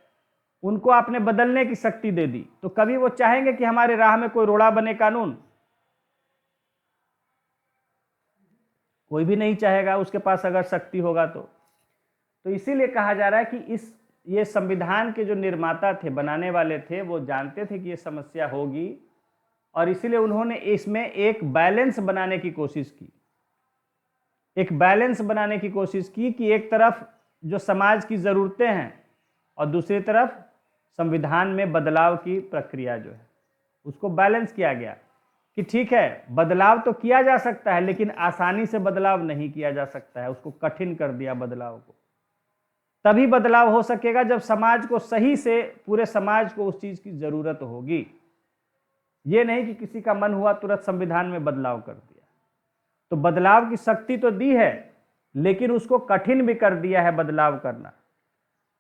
उनको आपने बदलने की शक्ति दे दी, तो कभी वो चाहेंगे कि हमारे राह में कोई रोड़ा बने कानून? कोई भी नहीं चाहेगा, उसके पास अगर शक्ति होगा तो इसीलिए कहा जा रहा है कि ये संविधान के जो निर्माता थे, बनाने वाले थे, वो जानते थे कि ये समस्या होगी, और इसीलिए उन्होंने इसमें एक बैलेंस बनाने की कोशिश की। एक बैलेंस बनाने की कोशिश की कि एक तरफ जो समाज की ज़रूरतें हैं और दूसरी तरफ संविधान में बदलाव की प्रक्रिया जो है, उसको बैलेंस किया गया कि ठीक है, बदलाव तो किया जा सकता है लेकिन आसानी से बदलाव नहीं किया जा सकता है, उसको कठिन कर दिया बदलाव को। तभी बदलाव हो सकेगा जब समाज को सही से, पूरे समाज को उस चीज़ की ज़रूरत होगी। ये नहीं कि किसी का मन हुआ तुरंत संविधान में बदलाव कर दिया। तो बदलाव की शक्ति तो दी है, लेकिन उसको कठिन भी कर दिया है बदलाव करना,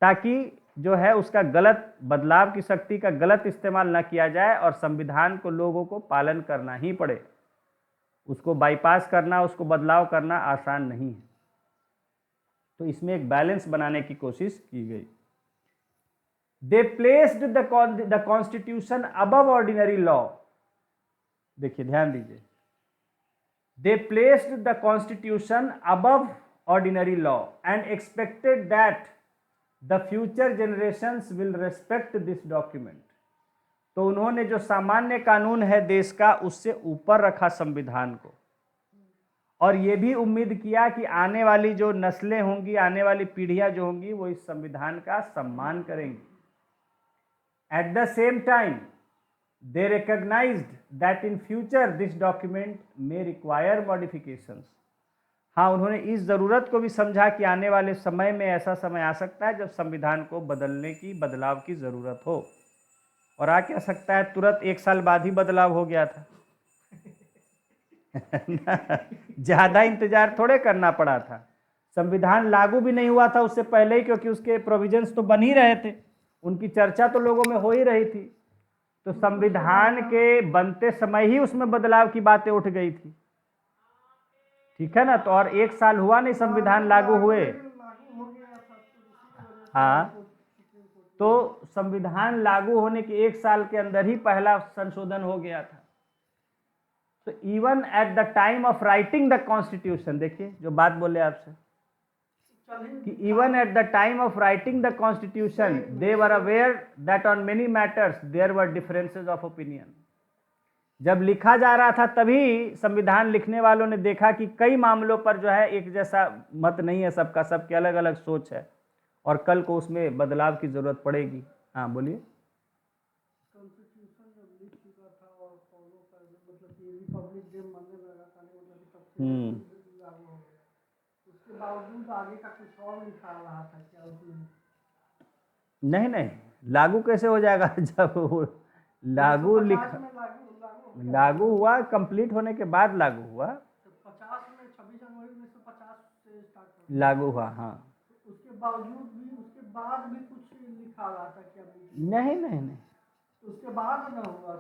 ताकि जो है उसका गलत, बदलाव की शक्ति का गलत इस्तेमाल न किया जाए और संविधान को लोगों को पालन करना ही पड़े। उसको बाईपास करना, उसको बदलाव करना आसान नहीं है। तो इसमें एक बैलेंस बनाने की कोशिश की गई। They placed the constitution above ordinary law. देखिए, ध्यान दीजिए, they placed the constitution above ordinary law and expected that the future generations will respect this document. तो उन्होंने जो सामान्य कानून है देश का, उससे ऊपर रखा संविधान को, और ये भी उम्मीद किया कि आने वाली जो नस्लें होंगी, आने वाली पीढ़ियां जो होंगी, वो इस संविधान का सम्मान करेंगी। Eight the same time they recognized that in future this document may require modifications। हाँ, उन्होंने इस ज़रूरत को भी समझा कि आने वाले समय में ऐसा समय आ सकता है जब संविधान को बदलने की, बदलाव की ज़रूरत हो। और आ क्या सकता है, तुरंत 1 साल बाद ही बदलाव हो गया था। ज़्यादा इंतजार थोड़े करना पड़ा था। संविधान लागू भी नहीं हुआ था उससे पहले ही, क्योंकि उसके प्रोविजंस तो बन ही रहे थे, उनकी चर्चा तो लोगों में हो ही रही थी। तो संविधान के बनते समय ही उसमें बदलाव की बातें उठ गई थी, ठीक है ना। तो और 1 साल हुआ नहीं संविधान लागू हुए। हाँ, तो संविधान लागू होने के 1 साल के अंदर ही पहला संशोधन हो गया था। तो even at the time of writing the constitution, देखिए जो बात बोले आपसे कि even at the time of writing the constitution they were aware that on many matters there were differences of opinion. जब लिखा जा रहा था तभी संविधान लिखने वालों ने देखा कि कई मामलों पर जो है एक जैसा मत नहीं है सबका, सबकी अलग अलग सोच है और कल को उसमें बदलाव की जरूरत पड़ेगी। हाँ बोलिए। कॉन्स्टिट्यूशन जब लिख चुका था और फॉलो कर मतलब कि रिपब्लिक डे मनने लगा था, मतलब कि तब से लागू हो गया, उसके बावजूद आगे का कुछ और लिखा रहा था क्या उसमें? नहीं नहीं, लागू कैसे हो जाएगा जब वो लागू 1950 लिखा में लागू लागू हुआ, कंप्लीट होने के बाद लागू हुआ, तो 50 में 26 जनवरी 1950 से स्टार्ट हुआ, लागू हुआ। हाँ उसके बावजूद भी उसके बाद भी कुछ लिखा रहा था क्या? नहीं नहीं नहीं, उसके बाद ना हुआ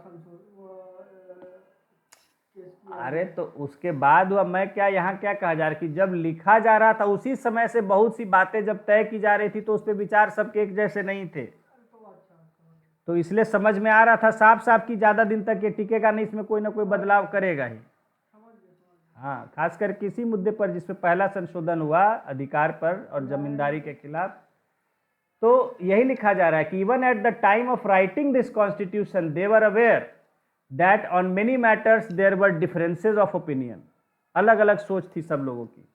अरे तो उसके बाद हुआ। मैं क्या यहाँ क्या कहा जा रहा है कि जब लिखा जा रहा था उसी समय से बहुत सी बातें जब तय की जा रही थी तो उस पर विचार सबके एक जैसे नहीं थे, तो इसलिए समझ में आ रहा था साफ साफ कि ज़्यादा दिन तक ये टिकेगा नहीं, इसमें कोई ना कोई बदलाव करेगा ही। हाँ, खासकर किसी मुद्दे पर जिसपे पहला संशोधन हुआ अधिकार पर और जमींदारी के खिलाफ, तो यही लिखा जा रहा है कि even at the time of writing this constitution they were aware that on many matters there were differences of opinion. अलग अलग सोच थी सब लोगों की।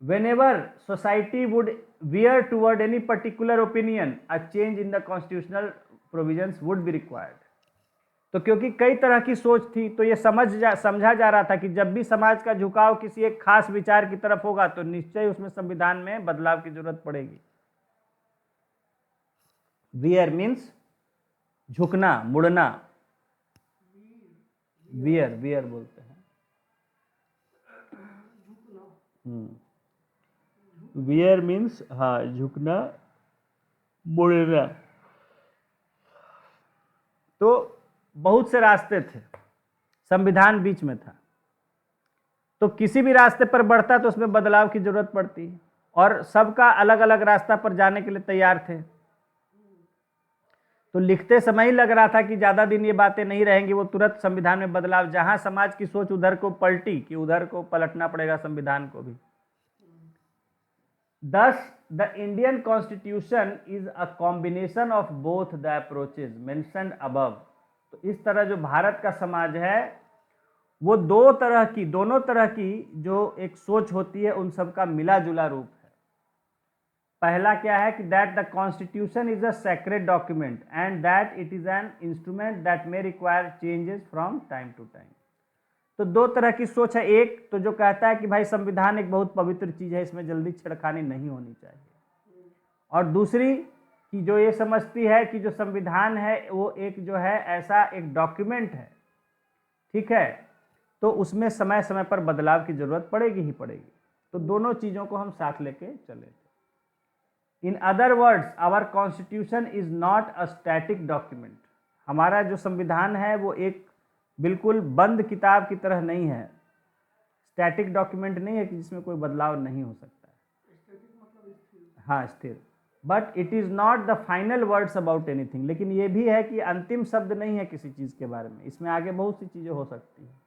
Whenever society would veer toward any particular opinion, a change in the constitutional provisions would be required. तो क्योंकि कई तरह की सोच थी तो ये समझा जा रहा था कि जब भी समाज का झुकाव किसी एक खास विचार की तरफ होगा तो निश्चय उसमें संविधान में बदलाव की जरूरत पड़ेगी। वियर मीन्स झुकना, मुड़ना, वियर वियर बोलते हैं। वियर मीन्स हाँ झुकना, मुड़ना। तो बहुत से रास्ते थे, संविधान बीच में था, तो किसी भी रास्ते पर बढ़ता तो उसमें बदलाव की जरूरत पड़ती और सबका अलग अलग रास्ता पर जाने के लिए तैयार थे। तो लिखते समय ही लग रहा था कि ज्यादा दिन ये बातें नहीं रहेंगी, वो तुरंत संविधान में बदलाव, जहां समाज की सोच उधर को पलटी कि उधर को पलटना पड़ेगा संविधान को भी। Thus, the Indian Constitution is a combination of both the approaches mentioned above. तो इस तरह जो भारत का समाज है वो दोनों तरह की जो एक सोच होती है उन सब का मिला जुला रूप है। पहला क्या है कि that the constitution is a sacred document and that it is an instrument that may require changes from time to time. तो दो तरह की सोच है, एक तो जो कहता है कि भाई संविधान एक बहुत पवित्र चीज है, इसमें जल्दी छेड़खानी नहीं होनी चाहिए, और दूसरी कि जो ये समझती है कि जो संविधान है वो एक जो है ऐसा एक डॉक्यूमेंट है, ठीक है, तो उसमें समय समय पर बदलाव की जरूरत पड़ेगी ही पड़ेगी। तो दोनों चीजों को हम साथ लेके चले थे। In other words our constitution is not a static document. हमारा जो संविधान है वो एक बिल्कुल बंद किताब की तरह नहीं है, स्टैटिक डॉक्यूमेंट नहीं है कि जिसमें कोई बदलाव नहीं हो सकता है। हाँ, स्थिर। But it is not the final words about anything. लेकिन ये भी है कि अंतिम शब्द नहीं है किसी चीज़ के बारे में, इसमें आगे बहुत सी चीज़ें हो सकती हैं।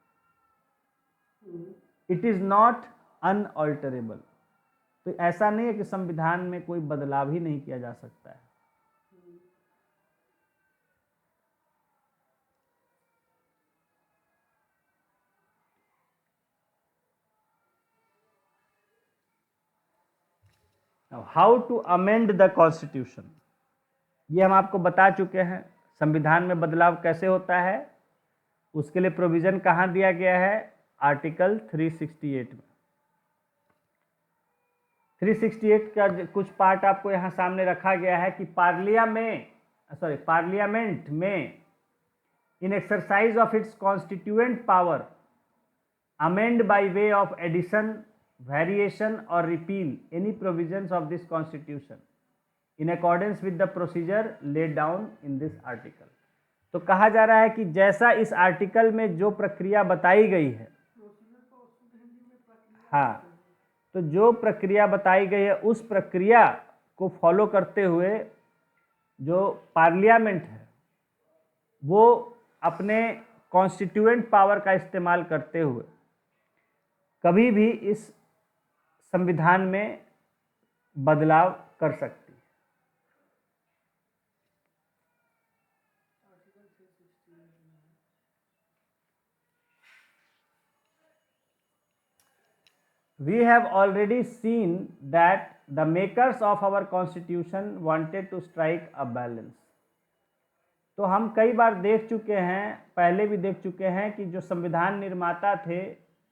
It is not unalterable. तो ऐसा नहीं है कि संविधान में कोई बदलाव ही नहीं किया जा सकता है। How to amend the constitution, ये हम आपको बता चुके हैं। संविधान में बदलाव कैसे होता है उसके लिए प्रोविजन कहाँ दिया गया है, आर्टिकल 368 में। 368 का कुछ पार्ट आपको यहाँ सामने रखा गया है कि पार्लियामेंट में in exercise of its constituent power amend by way of addition, variation or repeal any provisions of this constitution in accordance with the procedure laid down in this article। तो कहा जा रहा है कि जैसा इस आर्टिकल में जो प्रक्रिया बताई गई है, हाँ, तो जो प्रक्रिया बताई गई है उस प्रक्रिया को फॉलो करते हुए जो पार्लियामेंट है वो अपने कॉन्स्टिट्यूएंट पावर का इस्तेमाल करते हुए कभी भी इस संविधान में बदलाव कर सकती है। We have already seen that the makers of our constitution wanted to strike a balance. तो हम कई बार देख चुके हैं, पहले भी देख चुके हैं कि जो संविधान निर्माता थे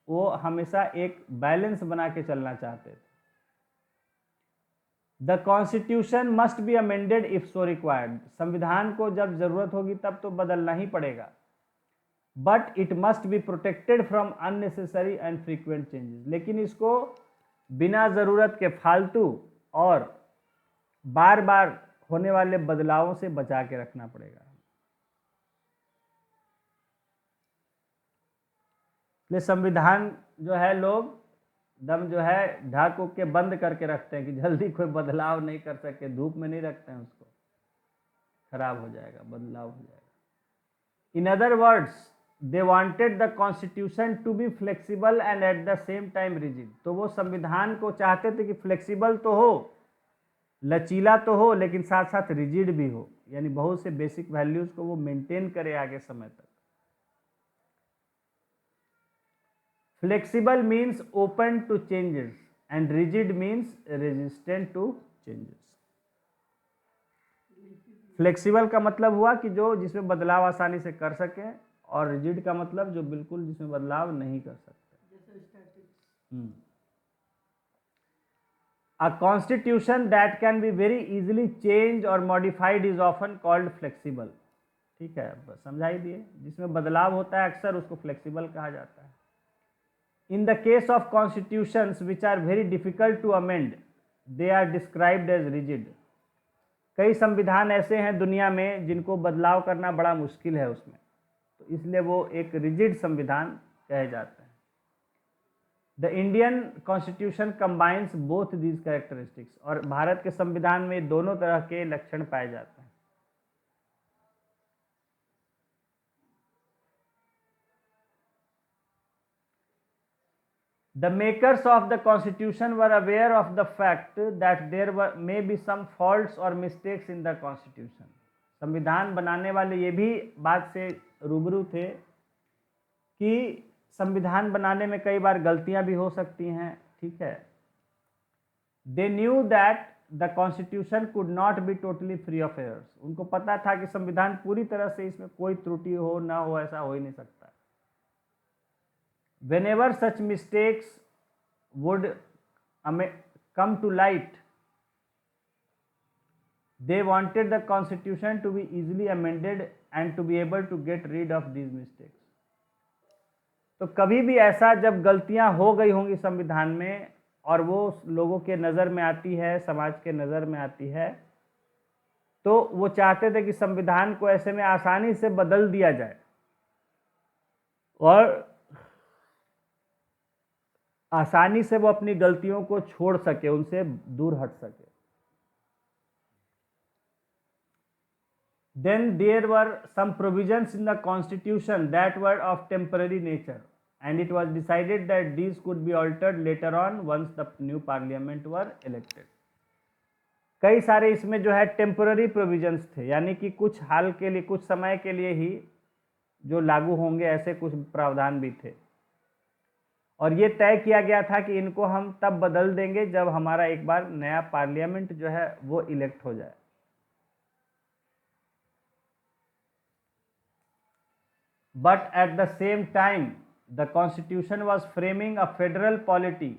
वो हमेशा एक बैलेंस बना के चलना चाहते थे। The constitution must be amended if so required, संविधान को जब जरूरत होगी तब तो बदलना ही पड़ेगा, but it must be protected from unnecessary and frequent changes, लेकिन इसको बिना ज़रूरत के फालतू और बार बार होने वाले बदलावों से बचा के रखना पड़ेगा। इसलिए संविधान जो है लोग दम जो है ढाक के बंद करके रखते हैं कि जल्दी कोई बदलाव नहीं कर सके, धूप में नहीं रखते हैं उसको, खराब हो जाएगा, बदलाव हो जाएगा। In other words they wanted the constitution to be flexible and at the same time rigid, तो वो संविधान को चाहते थे कि फ्लेक्सिबल तो हो, लचीला तो हो, लेकिन साथ साथ रिजिड भी हो, यानी बहुत से बेसिक वैल्यूज को वो मेंटेन करे आगे समय तक। Flexible means open to changes and rigid means resistant to changes. Flexible का मतलब हुआ कि जो जिसमें बदलाव आसानी से कर सके, और रिजिड का मतलब जो बिल्कुल जिसमें बदलाव नहीं कर सकते। A constitution that can be very easily changed or modified is often called flexible। ठीक है, बस समझाई दिए, जिसमें बदलाव होता है अक्सर उसको फ्लेक्सिबल कहा जाता है। In the case of constitutions which are very difficult to amend, they are described as rigid। कई संविधान ऐसे हैं दुनिया में जिनको बदलाव करना बड़ा मुश्किल है उसमें, तो इसलिए वो एक रिजिड संविधान कहे जाते हैं। The Indian constitution combines both these characteristics, और भारत के संविधान में दोनों तरह के लक्षण पाए जाते हैं। The makers of the constitution were aware of the fact that there may be some faults or mistakes in the constitution। संविधान बनाने वाले ये भी बात से रूबरू थे कि संविधान बनाने में कई बार गलतियां भी हो सकती हैं, ठीक है। They knew that the constitution could not be totally free of errors। उनको पता था कि संविधान पूरी तरह से इसमें कोई त्रुटि हो ना हो, ऐसा हो ही नहीं सकता। Whenever such mistakes would come to light, they wanted the constitution to be easily amended and to be able to get rid of these mistakes। तो कभी भी ऐसा जब गलतियां हो गई होंगी संविधान में और वो लोगों के नज़र में आती है, समाज के नज़र में आती है, तो वो चाहते थे कि संविधान को ऐसे में आसानी से बदल दिया जाए और आसानी से वो अपनी गलतियों को छोड़ सके, उनसे दूर हट सके। Then there were some provisions in the constitution that were of temporary nature and it was decided that these could be altered later on once the new parliament were elected। कई सारे इसमें जो है टेम्पररी प्रोविजंस थे, यानी कि कुछ हाल के लिए, कुछ समय के लिए ही जो लागू होंगे, ऐसे कुछ प्रावधान भी थे, और ये तय किया गया था कि इनको हम तब बदल देंगे जब हमारा एक बार नया पार्लियामेंट जो है वो इलेक्ट हो जाए। But at the same time the constitution was framing a federal polity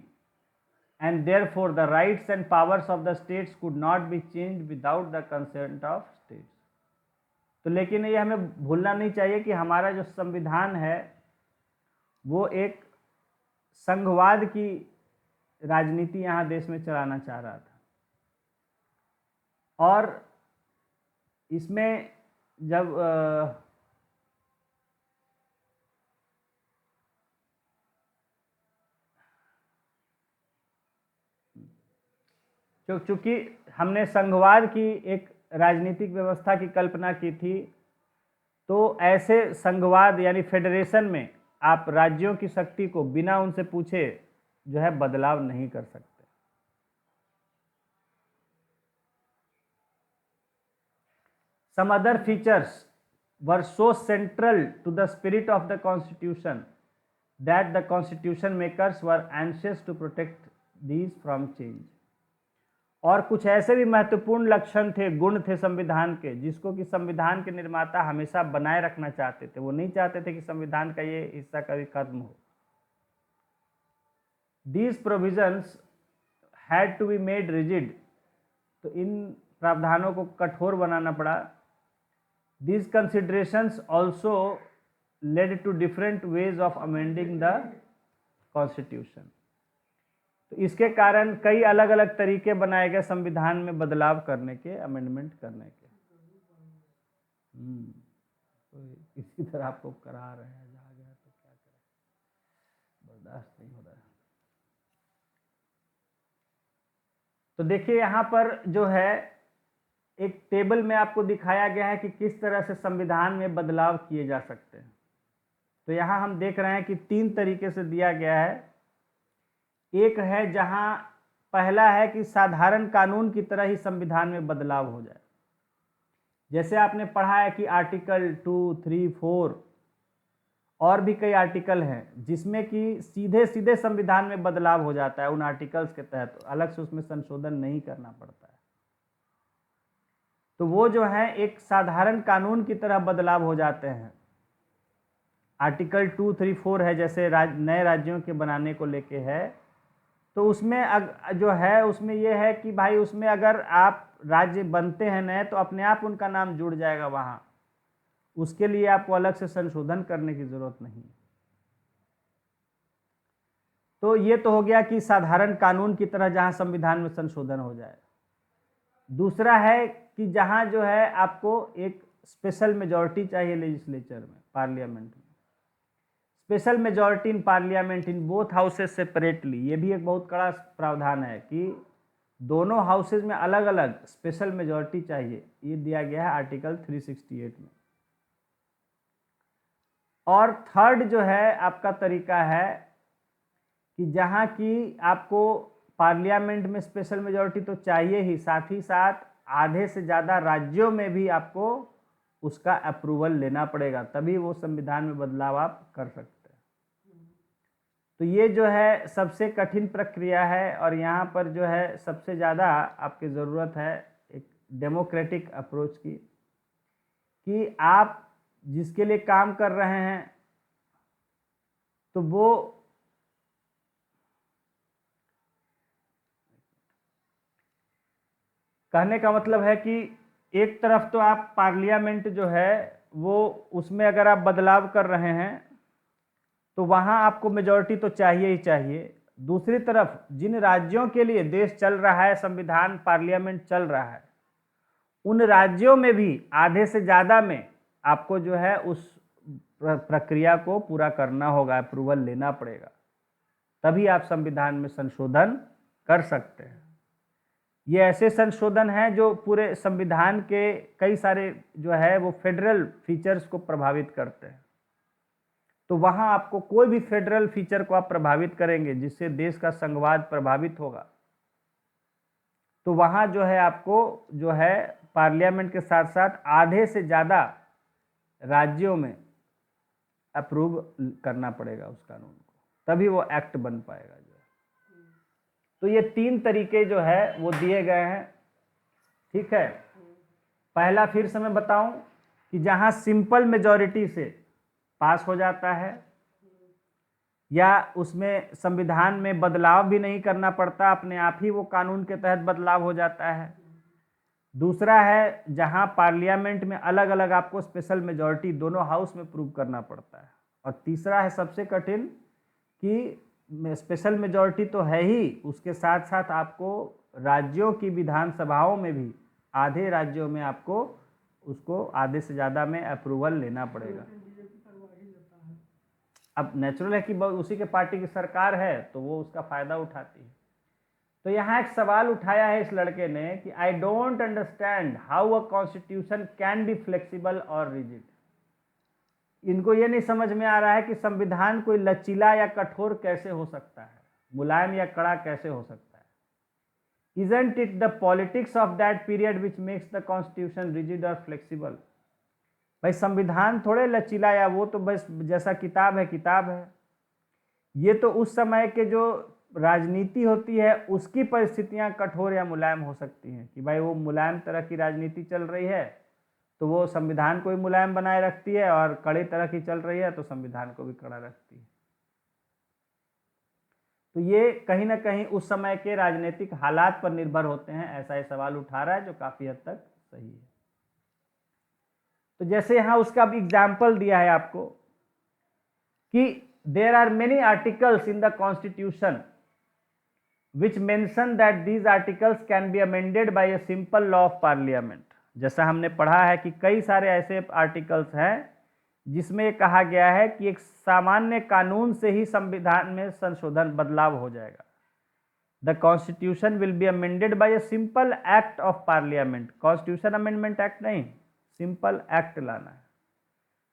and therefore the rights and powers of the states could not be changed without the consent of states. तो लेकिन ये हमें भूलना नहीं चाहिए कि हमारा जो संविधान है वो एक संघवाद की राजनीति यहाँ देश में चलाना चाह रहा था, और इसमें जब चूंकि हमने संघवाद की एक राजनीतिक व्यवस्था की कल्पना की थी, तो ऐसे संघवाद यानी फेडरेशन में आप राज्यों की शक्ति को बिना उनसे पूछे जो है बदलाव नहीं कर सकते। Some other features were so central to the spirit of the constitution that the constitution makers were anxious to protect these from change. और कुछ ऐसे भी महत्वपूर्ण लक्षण थे, गुण थे संविधान के, जिसको कि संविधान के निर्माता हमेशा बनाए रखना चाहते थे। वो नहीं चाहते थे कि संविधान का ये हिस्सा कभी खत्म हो। These provisions had to be made rigid, तो इन प्रावधानों को कठोर बनाना पड़ा। These considerations also led to different ways of amending the constitution. तो इसके कारण कई अलग अलग तरीके बनाए गए संविधान में बदलाव करने के, अमेंडमेंट करने के। तो इसी तरह आपको करा रहे हैं, जा गया तो क्या करें, बर्दाश्त नहीं हो रहा है। तो देखिए यहाँ पर जो है एक टेबल में आपको दिखाया गया है कि किस तरह से संविधान में बदलाव किए जा सकते हैं। तो यहाँ हम देख रहे हैं कि 3 तरीके से दिया गया है। एक है जहाँ पहला है कि साधारण कानून की तरह ही संविधान में बदलाव हो जाए। जैसे आपने पढ़ा है कि आर्टिकल 2, 3, 4 और भी कई आर्टिकल हैं जिसमें कि सीधे सीधे संविधान में बदलाव हो जाता है। उन आर्टिकल्स के तहत अलग से उसमें संशोधन नहीं करना पड़ता है। तो वो जो है एक साधारण कानून की तरह बदलाव हो जाते हैं। आर्टिकल 2, 3, 4 है, जैसे नए राज्यों के बनाने को लेके है, तो उसमें जो है उसमें ये है कि भाई उसमें अगर आप राज्य बनते हैं नए तो अपने आप उनका नाम जुड़ जाएगा वहाँ, उसके लिए आपको अलग से संशोधन करने की जरूरत नहीं। तो ये तो हो गया कि साधारण कानून की तरह जहाँ संविधान में संशोधन हो जाए। दूसरा है कि जहाँ जो है आपको एक स्पेशल मेजॉरिटी चाहिए लेजिस्लेचर में, पार्लियामेंट में, special majority in parliament in both houses separately. ये भी एक बहुत कड़ा प्रावधान है कि दोनों हाउसेज में अलग अलग स्पेशल मेजॉरिटी चाहिए। ये दिया गया है आर्टिकल 368 में। और थर्ड जो है आपका तरीका है कि जहाँ की आपको पार्लियामेंट में स्पेशल मेजॉरिटी तो चाहिए ही, साथ ही साथ आधे से ज़्यादा राज्यों में भी आपको उसका अप्रूवल लेना पड़ेगा, तभी वो संविधान में बदलाव आप कर सकते हैं। तो ये जो है सबसे कठिन प्रक्रिया है और यहाँ पर जो है सबसे ज़्यादा आपकी ज़रूरत है एक डेमोक्रेटिक अप्रोच की, कि आप जिसके लिए काम कर रहे हैं तो वो कहने का मतलब है कि एक तरफ तो आप पार्लियामेंट जो है वो उसमें अगर आप बदलाव कर रहे हैं तो वहाँ आपको मेजॉरिटी तो चाहिए ही चाहिए। दूसरी तरफ जिन राज्यों के लिए देश चल रहा है, संविधान पार्लियामेंट चल रहा है, उन राज्यों में भी आधे से ज़्यादा में आपको जो है उस प्रक्रिया को पूरा करना होगा, अप्रूवल लेना पड़ेगा, तभी आप संविधान में संशोधन कर सकते हैं। ये ऐसे संशोधन हैं जो पूरे संविधान के कई सारे जो है वो फेडरल फीचर्स को प्रभावित करते हैं। तो वहाँ आपको कोई भी फेडरल फीचर को आप प्रभावित करेंगे जिससे देश का संघवाद प्रभावित होगा, तो वहाँ जो है आपको जो है पार्लियामेंट के साथ साथ आधे से ज़्यादा राज्यों में अप्रूव करना पड़ेगा उस कानून को, तभी वो एक्ट बन पाएगा जो है। तो ये 3 तरीके जो है वो दिए गए हैं। ठीक है, पहला फिर से मैं बताऊं कि जहां सिंपल मेजॉरिटी से पास हो जाता है या उसमें संविधान में बदलाव भी नहीं करना पड़ता, अपने आप ही वो कानून के तहत बदलाव हो जाता है। दूसरा है जहां पार्लियामेंट में अलग अलग आपको स्पेशल मेजॉरिटी दोनों हाउस में प्रूव करना पड़ता है। और तीसरा है सबसे कठिन कि स्पेशल मेजॉरिटी तो है ही, उसके साथ साथ आपको राज्यों की विधानसभाओं में भी आधे राज्यों में आपको उसको आधे से ज़्यादा में अप्रूवल लेना पड़ेगा। अब नेचुरल है कि उसी के पार्टी की सरकार है तो वो उसका फ़ायदा उठाती है। तो यहाँ एक सवाल उठाया है इस लड़के ने कि I don't understand how a constitution can be flexible और रिजिड। इनको ये नहीं समझ में आ रहा है कि संविधान कोई लचीला या कठोर कैसे हो सकता है, मुलायम या कड़ा कैसे हो सकता है। Isn't it the politics of that period which makes the constitution rigid or flexible? भाई संविधान थोड़े लचीला या वो तो बस जैसा किताब है किताब है। ये तो उस समय के जो राजनीति होती है उसकी परिस्थितियां कठोर या मुलायम हो सकती हैं कि भाई वो मुलायम तरह की राजनीति चल रही है तो वो संविधान को भी मुलायम बनाए रखती है, और कड़ी तरह की चल रही है तो संविधान को भी कड़ा रखती है। तो ये कहीं ना कहीं उस समय के राजनीतिक हालात पर निर्भर होते हैं, ऐसा ये सवाल उठा रहा है जो काफी हद तक सही है। तो जैसे यहाँ उसका भी एग्जाम्पल दिया है आपको कि there are many articles in the constitution which mention that these articles can be amended by a simple law of parliament. जैसा हमने पढ़ा है कि कई सारे ऐसे आर्टिकल्स हैं जिसमें ये कहा गया है कि एक सामान्य कानून से ही संविधान में संशोधन बदलाव हो जाएगा। The constitution will be amended by a simple act of parliament. Constitution amendment act नहीं, सिंपल एक्ट लाना है।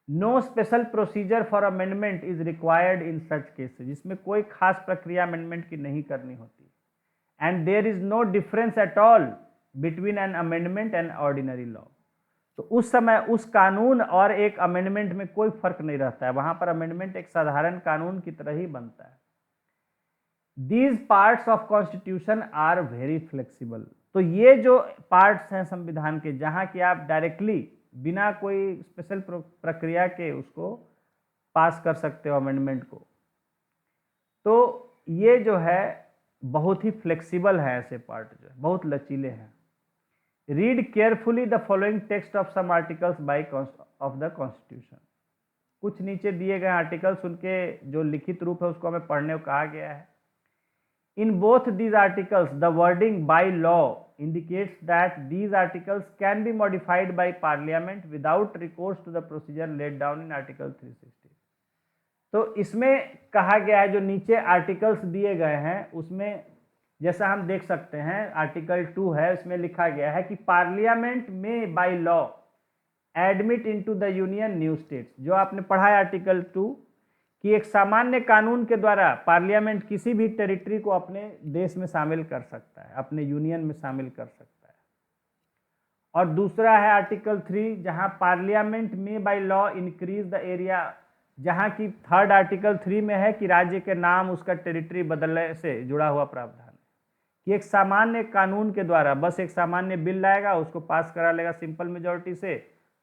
No special procedure for amendment is required in such cases, जिसमें कोई खास प्रक्रिया अमेंडमेंट की नहीं करनी होती। And there is no difference at all between an amendment and ordinary law. तो उस समय उस कानून और एक अमेंडमेंट में कोई फर्क नहीं रहता है, वहां पर अमेंडमेंट एक साधारण कानून की तरह ही बनता है। These parts of constitution are very flexible. तो ये जो पार्ट्स हैं संविधान के जहां कि आप डायरेक्टली बिना कोई स्पेशल प्रक्रिया के उसको पास कर सकते हो अमेंडमेंट को, तो ये जो है बहुत ही फ्लेक्सिबल है। ऐसे पार्ट जो है बहुत लचीले हैं। Read carefully the following text of some articles by of the constitution. कुछ नीचे दिए गए आर्टिकल्स उनके जो लिखित रूप है उसको हमें पढ़ने को कहा गया है। In both these articles the wording by law indicates that these articles can be modified by parliament without recourse to the procedure laid down in article 360। तो इसमें कहा गया है जो नीचे आर्टिकल्स दिए गए हैं उसमें जैसा हम देख सकते हैं आर्टिकल 2 है, इसमें लिखा गया है कि पार्लियामेंट में by law admit into the union new states. जो आपने पढ़ा है आर्टिकल 2 कि एक सामान्य कानून के द्वारा पार्लियामेंट किसी भी टेरिटरी को अपने देश में शामिल कर सकता है, अपने यूनियन में शामिल कर सकता है। और दूसरा है आर्टिकल 3 जहां पार्लियामेंट में by law increase the area, जहां की थर्ड आर्टिकल 3 में है कि राज्य के नाम उसका टेरिटरी बदलने से जुड़ा हुआ प्रावधान है कि एक सामान्य कानून के द्वारा बस एक सामान्य बिल लाएगा, उसको पास करा लेगा सिंपल मेजॉरिटी से,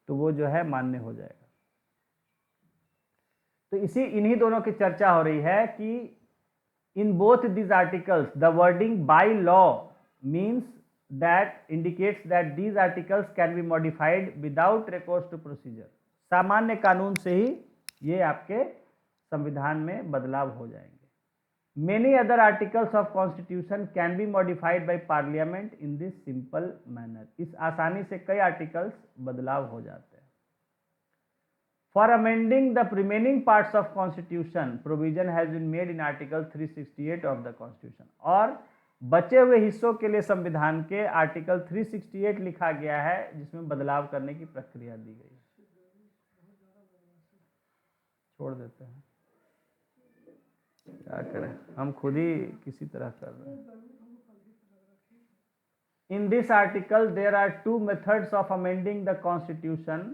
तो वो जो है मान्य हो जाएगा। तो इन्हीं दोनों की चर्चा हो रही है कि in both this articles the wording by law means that indicates that these articles can be modified without recourse to procedure. सामान्य कानून से ही ये आपके संविधान में बदलाव हो जाएंगे। Many other articles of constitution can be modified by parliament in this simple manner. इस आसानी से कई आर्टिकल्स बदलाव हो जाते हैं। For amending the remaining parts of Constitution, provision has been made in Article 368 of the Constitution। और बचे हुए हिस्सों के लिए संविधान के आर्टिकल 368 लिखा गया है जिसमें बदलाव करने की प्रक्रिया दी गई है। छोड़ देते हैं, क्या करें, हम खुद ही किसी तरह कर रहे हैं। In this article, there are two methods of amending the Constitution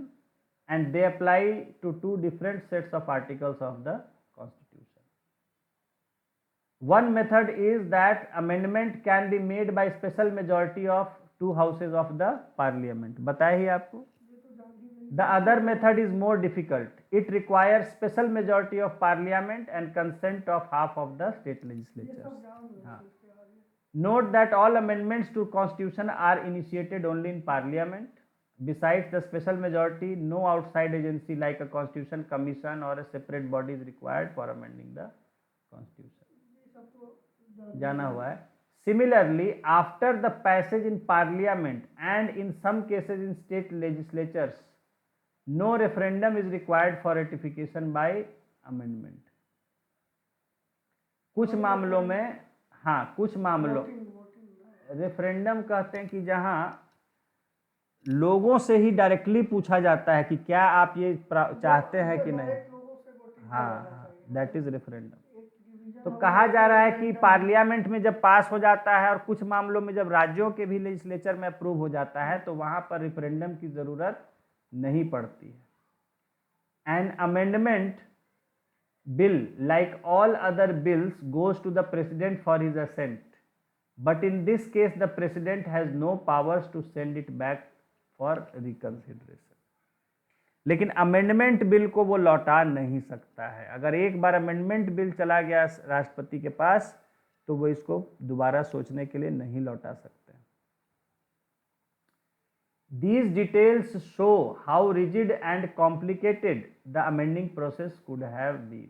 and they apply to two different sets of articles of the Constitution. One method is that amendment can be made by special majority of two houses of the parliament। बताया ही आपको। The other method is more difficult। It requires special majority of parliament and consent of half of the state legislatures। हाँ। Note that all amendments to Constitution are initiated only in parliament। Besides the special majority, no outside agency like a constitution commission or a separate body is required for amending the constitution। जाना हुआ है। Similarly, after the passage in parliament and in some cases in state legislatures, no referendum is required for ratification by amendment। कुछ मामलों में, हाँ कुछ मामलों referendum कहते हैं कि जहां लोगों से ही डायरेक्टली पूछा जाता है कि क्या आप ये चाहते हैं कि नहीं। डायरेक्ट लोगों से वोटिंग हाँ कराना हाँ, चाहिए। That is referendum. एक डिवीजन तो हो कहा गया जा रहा है कि रेफरेंडम। पार्लियामेंट में जब पास हो जाता है और कुछ मामलों में जब राज्यों के भी लेजिस्लेचर में अप्रूव हो जाता है तो वहां पर रेफरेंडम की जरूरत नहीं पड़ती है। An amendment bill like all other bills goes to the president for his assent, but in this case the president has no powers to send it back for reconsideration। लेकिन अमेंडमेंट बिल को वो लौटा नहीं सकता है। अगर एक बार amendment bill चला गया राष्ट्रपति के पास तो वो इसको दोबारा सोचने के लिए नहीं लौटा सकते। These details show how rigid and complicated the amending process could have been।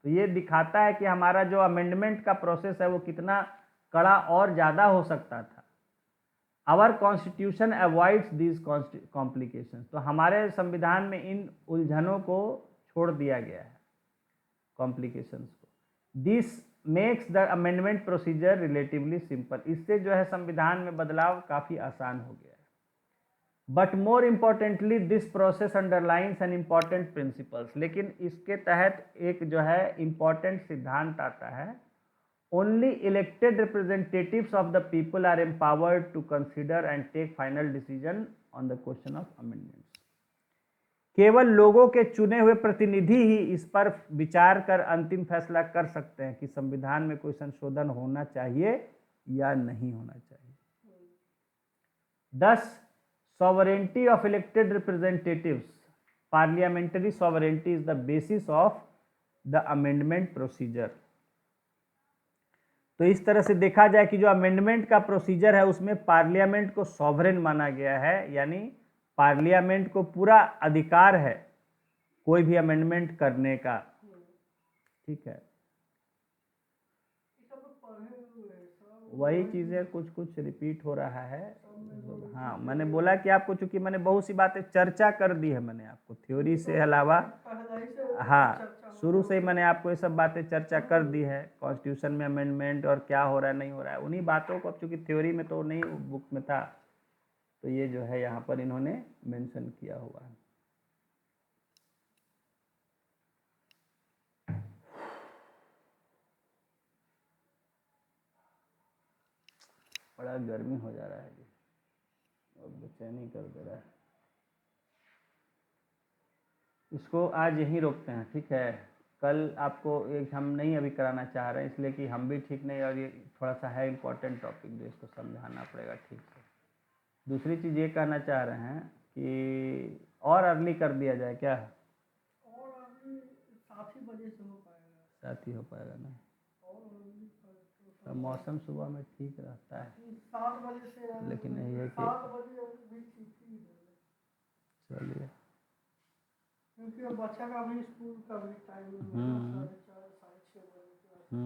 तो ये दिखाता है कि हमारा जो अमेंडमेंट का प्रोसेस है वो कितना कड़ा और ज़्यादा हो सकता था। Our constitution avoids these complications. तो हमारे संविधान में इन उलझनों को छोड़ दिया गया है, कॉम्प्लिकेशंस को। This makes the amendment procedure relatively simple. इससे जो है संविधान में बदलाव काफ़ी आसान हो गया है। But more importantly this process underlines an important principles. लेकिन इसके तहत एक जो है इम्पॉर्टेंट सिद्धांत आता है। Only elected representatives of the people are empowered to consider and take final decision on the question of amendments. केवल लोगों के चुने हुए प्रतिनिधि ही इस पर विचार कर अंतिम फैसला कर सकते हैं कि संविधान में कोई संशोधन होना चाहिए या नहीं होना चाहिए। Thus, sovereignty of elected representatives, parliamentary sovereignty is the basis of the amendment procedure। तो इस तरह से देखा जाए कि जो अमेंडमेंट का प्रोसीजर है उसमें पार्लियामेंट को सॉवरेन माना गया है, यानी पार्लियामेंट को पूरा अधिकार है कोई भी अमेंडमेंट करने का। ठीक है, वही चीज़ें कुछ कुछ रिपीट हो रहा है। हाँ, मैंने बोला कि आपको, चूंकि मैंने बहुत सी बातें चर्चा कर दी है, मैंने आपको थ्योरी से अलावा, हाँ, शुरू से ही मैंने आपको ये सब बातें चर्चा कर दी है, कॉन्स्टिट्यूशन में अमेंडमेंट और क्या हो रहा है नहीं हो रहा है। उन्हीं बातों को अब चूंकि थ्योरी में तो नहीं बुक में था, तो ये जो है यहाँ पर इन्होंने मेंशन किया हुआ है। बड़ा गर्मी हो जा रहा है जी, और बेचैनी कर दे रहा है। इसको आज यहीं रोकते हैं, ठीक है। कल आपको एक हम नहीं अभी कराना चाह रहे हैं, इसलिए कि हम भी ठीक नहीं, और ये थोड़ा सा है इम्पोर्टेंट टॉपिक जो इसको समझाना पड़ेगा ठीक से। दूसरी चीज़ ये कहना चाह रहे हैं कि और अर्ली कर दिया जाए क्या? और अभी 7 ही बजे से हो पाएगा। 7 ही हो पाएगा ना? और early तो मौसम सुबह में ठीक रहता है, 7 बजे से, लेकिन यही है कि 7 बजे भी ठीक ही है। चलिए, क्योंकि अब बच्चा का भी स्कूल का भी टाइम 4:30 साढ़े 6 बजे के आसपास।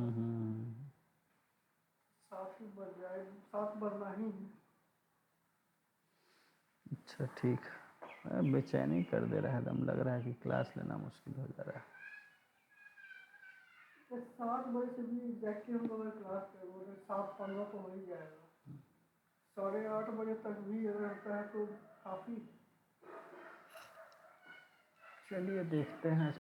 7 ही बज जाए, 7 बजना ही है। अच्छा ठीक। बेचैनी कर दे रहा है, दम लग रहा है कि क्लास लेना मुश्किल हो जा रहा है। 7 बजे से भी एग्जैक्टली हम लोग क्लास पे बोले 7:15 तो हो ही जाएगा। 8:30 बजे तक भी अगर होता है तो काफ़ी। चलिए देखते हैं।